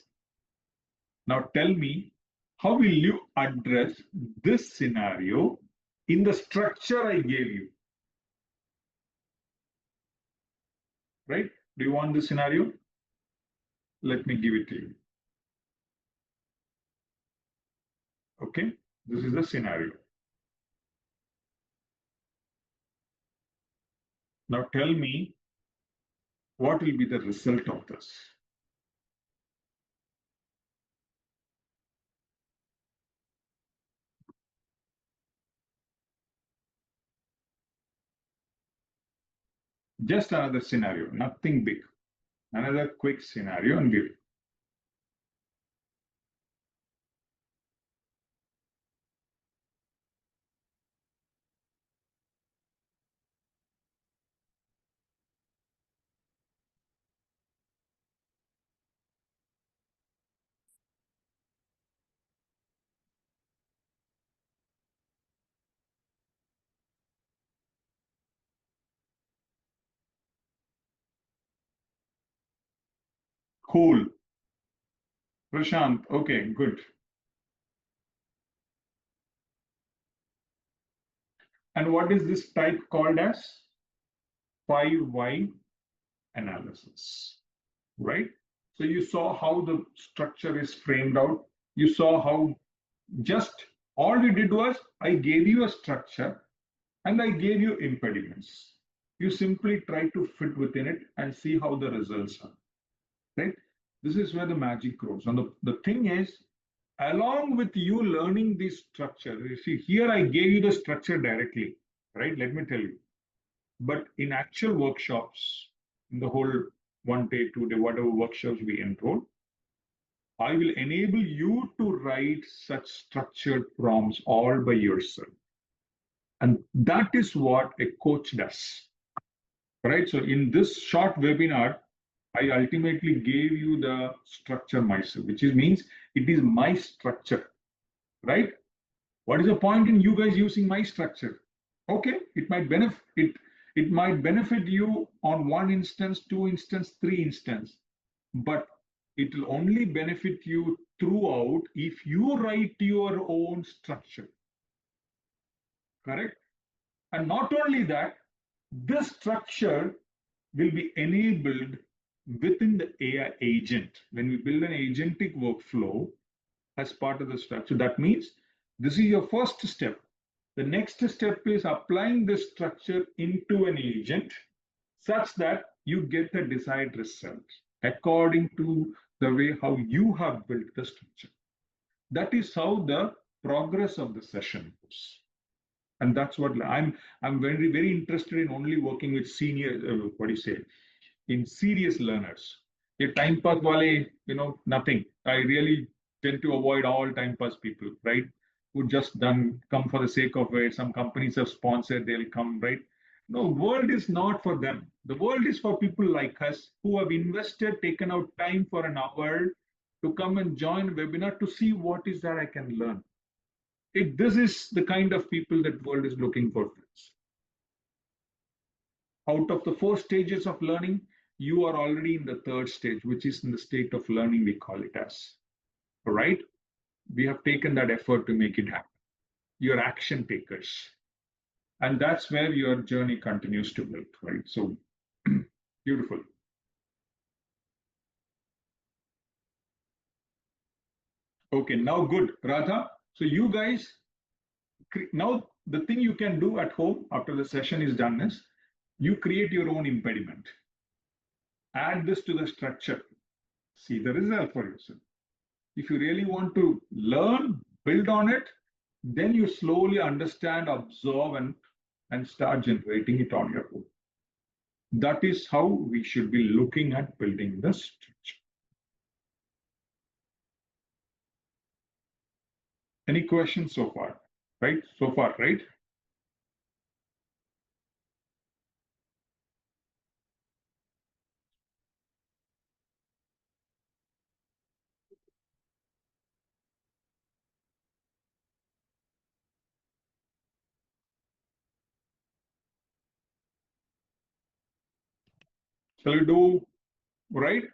now tell me, how will you address this scenario in the structure I gave you? Right? Do you want this scenario? Let me give it to you. Okay, this is the scenario. Now tell me what will be the result of this? Just another scenario, nothing big. Another quick scenario and give. Cool. Prashant, okay, good. And what is this type called as? 5 why analysis, right? So you saw how the structure is framed out. You saw how just all we did was I gave you a structure and I gave you impediments. You simply try to fit within it and see how the results are, right? This is where the magic grows. And the thing is, along with you learning this structure, you see, here I gave you the structure directly, right? Let me tell you. But in actual workshops, in the whole 1 day, 2 day, whatever workshops we enroll, I will enable you to write such structured prompts all by yourself. And that is what a coach does, right? So in this short webinar, I ultimately gave you the structure myself, which means it is my structure, right? What is the point in you guys using my structure? Okay, it might benefit you on one instance, two instance, three instance, but it will only benefit you throughout if you write your own structure. Correct? And not only that, this structure will be enabled within the AI agent. When we build an agentic workflow as part of the structure, that means this is your first step. The next step is applying this structure into an agent such that you get the desired result according to the way how you have built the structure. That is how the progress of the session goes. And that's what I'm very interested in only working with senior, what do you say, in serious learners. If time pass wale, nothing. I really tend to avoid all time pass people, right? Who just done come for the sake of it. Some companies have sponsored, they'll come, right? No, world is not for them. The world is for people like us who have invested, taken out time for an hour to come and join a webinar to see what is that I can learn. This is the kind of people that world is looking for, friends. Out of the 4 stages of learning, you are already in the third stage, which is in the state of learning, we call it as. All right? We have taken that effort to make it happen. You're action takers. And that's where your journey continues to build, right? So beautiful. Okay, now good. Radha, so you guys, now the thing you can do at home after the session is done is you create your own impediment. Add this to the structure. See the result for yourself. If you really want to learn, build on it, then you slowly understand, observe, and start generating it on your own. That is how we should be looking at building the structure. Any questions so far? Right? So far, right? Shall we do right?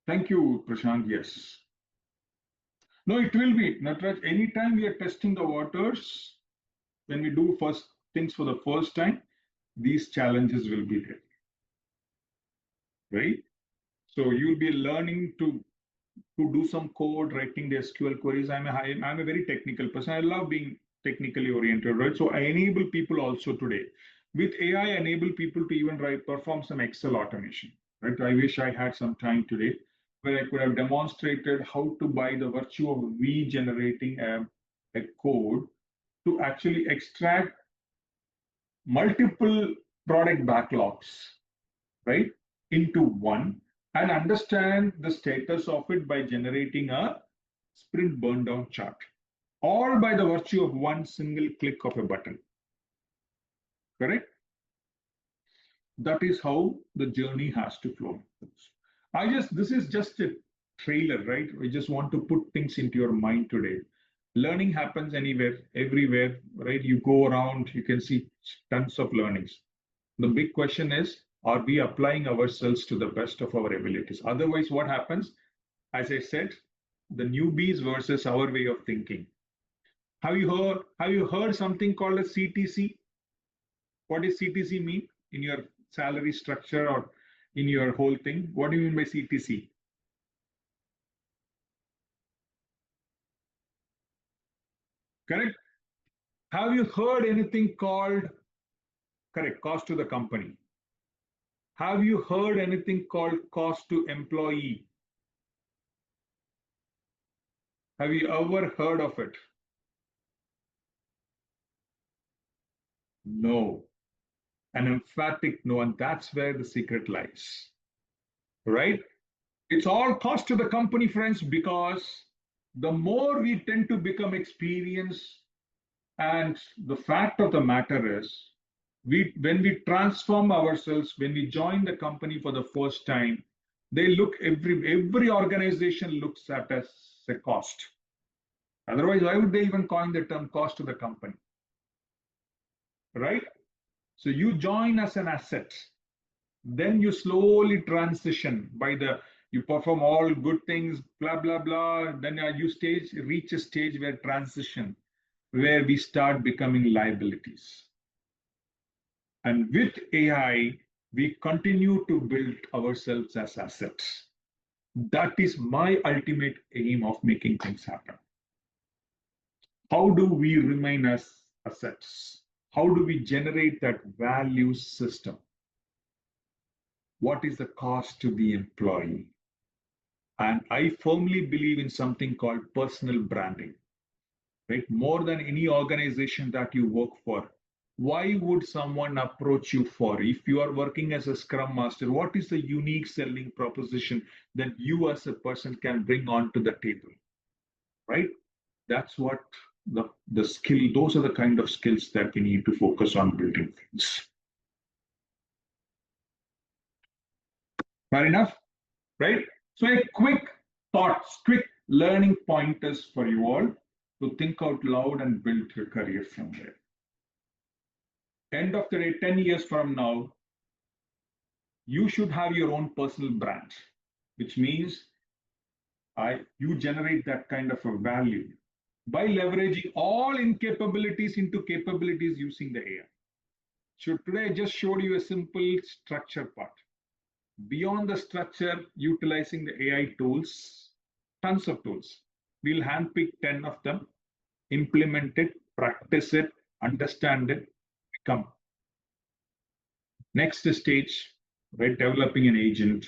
Thank you, Prashant. Yes. No, it will be. Natraj, anytime we are testing the waters, when we do first things for the first time, these challenges will be there. Right? So you'll be learning to do some code, writing the SQL queries. I'm a very technical person. I love being technically oriented, right? So I enable people also today. With AI, I enable people to even perform some Excel automation, right? I wish I had some time today where I could have demonstrated how to, by the virtue of regenerating a code, to actually extract multiple product backlogs, right, into one and understand the status of it by generating a sprint burn down chart, all by the virtue of one single click of a button. Correct? That is how the journey has to flow. This is just a trailer, right? We just want to put things into your mind today. Learning happens anywhere, everywhere, right? You go around, you can see tons of learnings. The big question is, Are we applying ourselves to the best of our abilities? Otherwise, what happens? As I said, the newbies versus our way of thinking. Have you heard something called a CTC? What does CTC mean in your salary structure or in your whole thing? What do you mean by CTC? Correct? Have you heard anything called, correct, cost to the company? Have you heard anything called cost to employee? Have you ever heard of it? No. An emphatic no, and that's where the secret lies. Right? It's all cost to the company, friends, because the more we tend to become experienced, and the fact of the matter is, when we transform ourselves, when we join the company for the first time, they look every organization looks at us as a cost. Otherwise, why would they even coin the term cost to the company? Right? So you join as an asset, then you slowly transition by the you perform all good things, blah blah blah. Then you reach a stage where transition, where we start becoming liabilities. And with AI, we continue to build ourselves as assets. That is my ultimate aim of making things happen. How do we remain as assets? How do we generate that value system? What is the cost to the employee? And I firmly believe in something called personal branding, right? More than any organization that you work for, why would someone approach you for? If you are working as a Scrum Master, what is the unique selling proposition that you as a person can bring onto the table, right? That's what the skill, those are the kind of skills that we need to focus on building things. Fair enough, right? So a quick thoughts, quick learning pointers for you all to think out loud and build your career from there. End of the day, 10 years from now, you should have your own personal brand, which means you generate that kind of a value by leveraging all incapabilities into capabilities using the AI. So today I just showed you a simple structure part. Beyond the structure, utilizing the AI tools, tons of tools. We'll handpick 10 of them, implement it, practice it, understand it, become. Next stage, right? Developing an agent,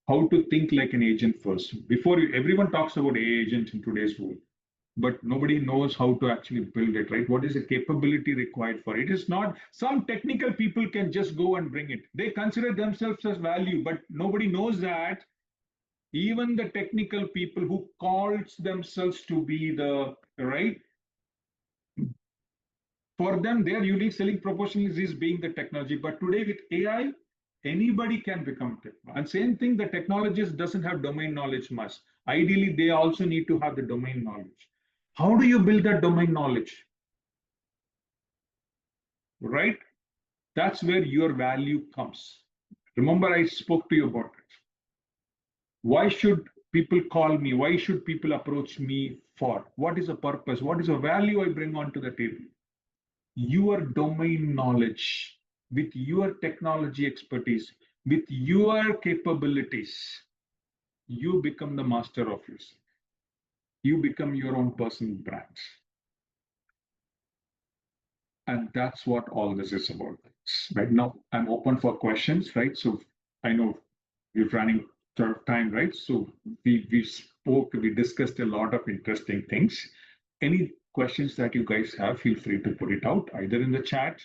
how to think like an agent first. Everyone talks about AI agents in today's world, but nobody knows how to actually build it, right? What is the capability required for it? It is not some technical people can just go and bring it. They consider themselves as value, but nobody knows that even the technical people who calls themselves to be the right, for them their unique selling proposition is being the technology. But today with AI, anybody can become tech. And same thing, the technologist doesn't have domain knowledge much. Ideally, they also need to have the domain knowledge. How do you build that domain knowledge? Right? That's where your value comes. Remember, I spoke to you about it. Why should people call me? Why should people approach me for? What is the purpose? What is the value I bring onto the table? Your domain knowledge, with your technology expertise, with your capabilities, you become the master of yourself. You become your own personal brand. And that's what all this is about. Right now, I'm open for questions, right? So I know we're running short of time, right? So we discussed a lot of interesting things. Any questions that you guys have, feel free to put it out either in the chat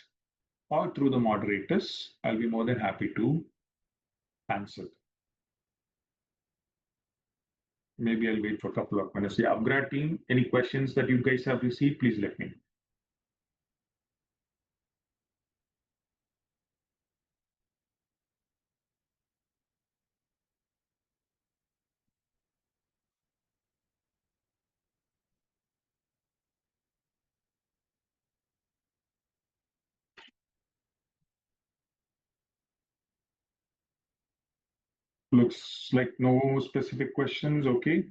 or through the moderators. I'll be more than happy to answer. Maybe I'll wait for a couple of minutes. Yeah, upGrad team, any questions that you guys have received, please let me know. Looks like no specific questions. Okay.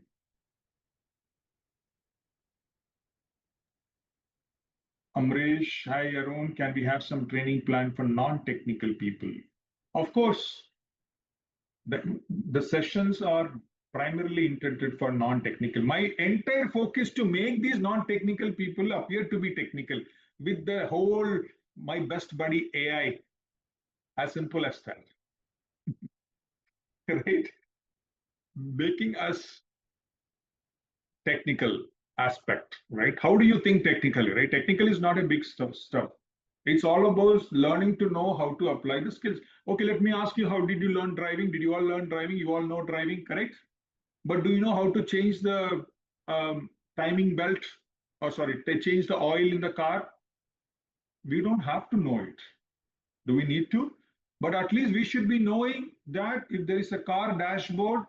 Amresh, hi Arun, can we have some training plan for non-technical people? Of course, the sessions are primarily intended for non-technical. My entire focus to make these non-technical people appear to be technical with the whole my best buddy AI, as simple as that, right? Making us technical aspect, right? How do you think technically, right? Technical is not a big stuff. It's all about learning to know how to apply the skills. Okay, let me ask you, how did you learn driving? Did you all learn driving? You all know driving, correct? But do you know how to change the timing belt? Or sorry, they change the oil in the car? We don't have to know it. Do we need to? But at least we should be knowing that if there is a car dashboard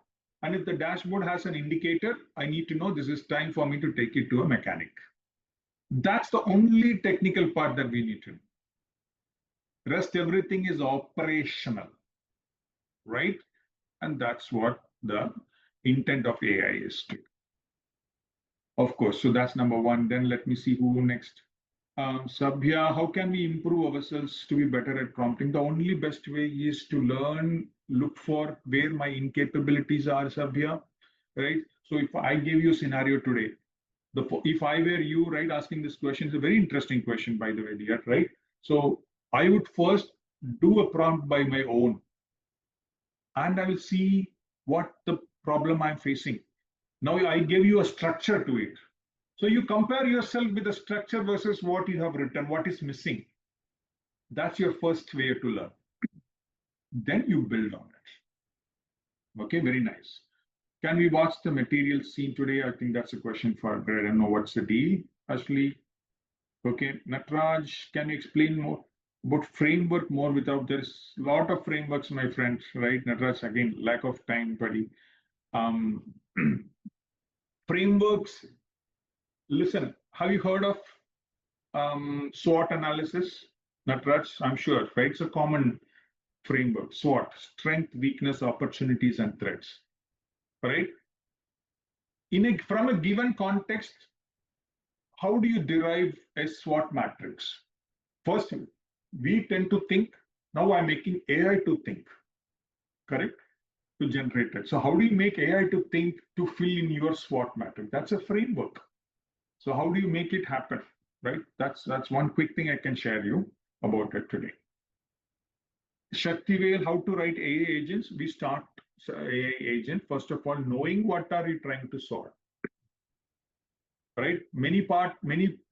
and if the dashboard has an indicator, I need to know this is time for me to take it to a mechanic. That's the only technical part that we need to know. Rest everything is operational, right? And that's what the intent of AI is. Of course, so that's number one. Then let me see who next. Sabhya, how can we improve ourselves to be better at prompting? The only best way is to learn, look for where my incapabilities are, Sabhya, right? So if I gave you a scenario today, if I were you, right, asking this question, it's a very interesting question, by the way, dear, right? So I would first do a prompt by my own, and I will see what the problem I'm facing. Now I gave you a structure to it. So you compare yourself with the structure versus what you have written, what is missing. That's your first way to learn. Then you build on it. Okay, very nice. Can we watch the material seen today? I think that's a question for Greg. I don't know what's the deal, Ashley. Okay, Natraj, can you explain more about framework more without there's a lot of frameworks, my friend, right? Natraj, again, lack of time, buddy. Um, frameworks, listen, have you heard of SWOT analysis? Natraj, I'm sure, right? It's a common framework. SWOT, strength, weakness, opportunities, and threats, right? From a given context, how do you derive a SWOT matrix? First, we tend to think, now I'm making AI to think, correct? To generate it. So how do you make AI to think to fill in your SWOT matrix? That's a framework. So how do you make it happen, right? That's one quick thing I can share you about it today. Shaktivel, how to write AI agents? We start AI agent, first of all, knowing what are you trying to solve, right? Many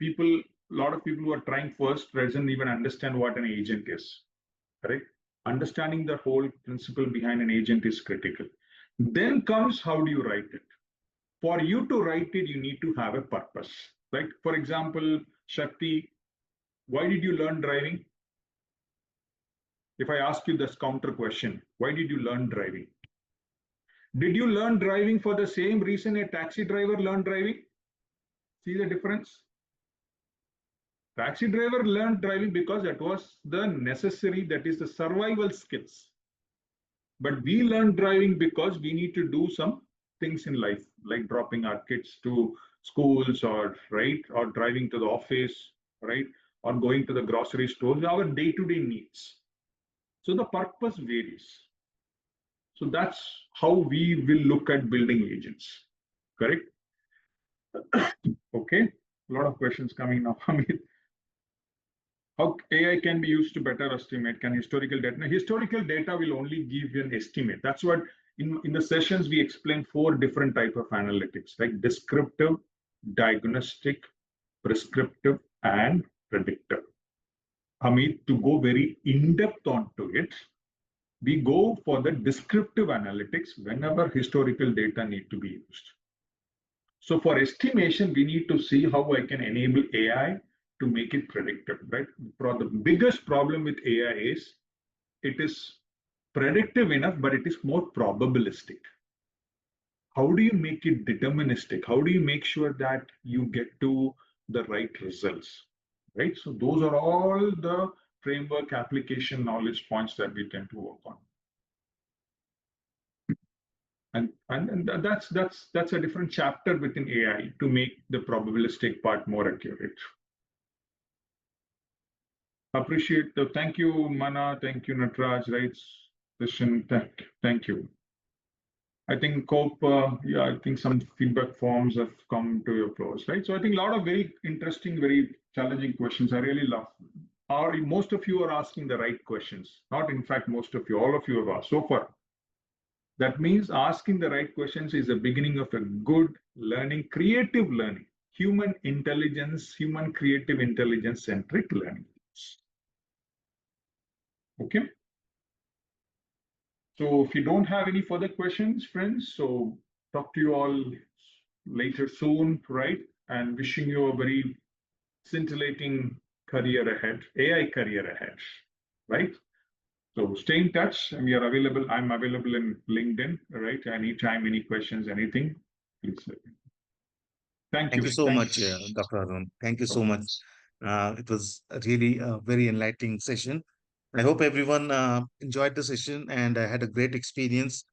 people, a lot of people who are trying first doesn't even understand what an agent is, right? Understanding the whole principle behind an agent is critical. Then comes how do you write it? For you to write it, you need to have a purpose, right? For example, Shakti, why did you learn driving? If I ask you this counter question, why did you learn driving? Did you learn driving for the same reason a taxi driver learned driving? See the difference? Taxi driver learned driving because that was the necessary, that is the survival skills. But we learn driving because we need to do some things in life, like dropping our kids to schools or right, or driving to the office, right, or going to the grocery stores, our day-to-day needs. So the purpose varies. So that's how we will look at building agents. Correct? Okay. A lot of questions coming now. I mean, how AI can be used to better estimate? Can historical data? Now, historical data will only give you an estimate. That's what in the sessions we explain four different type of analytics, like descriptive, diagnostic, prescriptive, and predictive. Amit, to go very in-depth onto it, we go for the descriptive analytics whenever historical data need to be used. So for estimation, we need to see how I can enable AI to make it predictive, right? The biggest problem with AI is it is predictive enough, but it is more probabilistic. How do you make it deterministic? How do you make sure that you get to the right results, right? So those are all the framework application knowledge points that we tend to work on. And that's a different chapter within AI to make the probabilistic part more accurate. Appreciate the thank you, Mana, thank you, Natraj, right? Session, thank you. I think Cope, yeah, I think some feedback forms have come to your close, right? So I think a lot of very interesting, very challenging questions. I really love. Most of you are asking the right questions. Not in fact, most of you, all of you have asked so far. That means asking the right questions is the beginning of a good learning, creative learning, human intelligence, human creative intelligence centric learning. Okay. So if you don't have any further questions, friends, so talk to you all later soon, right? And wishing you a very scintillating career ahead, AI career ahead, right? So stay in touch, and we are available. I'm available in LinkedIn, right? Anytime, any questions, anything, please let me know. Thank Thank you. you so Thank much, Dr. Arun. Thank you so you. much. It was a really very enlightening session. I hope everyone enjoyed the session and had a great experience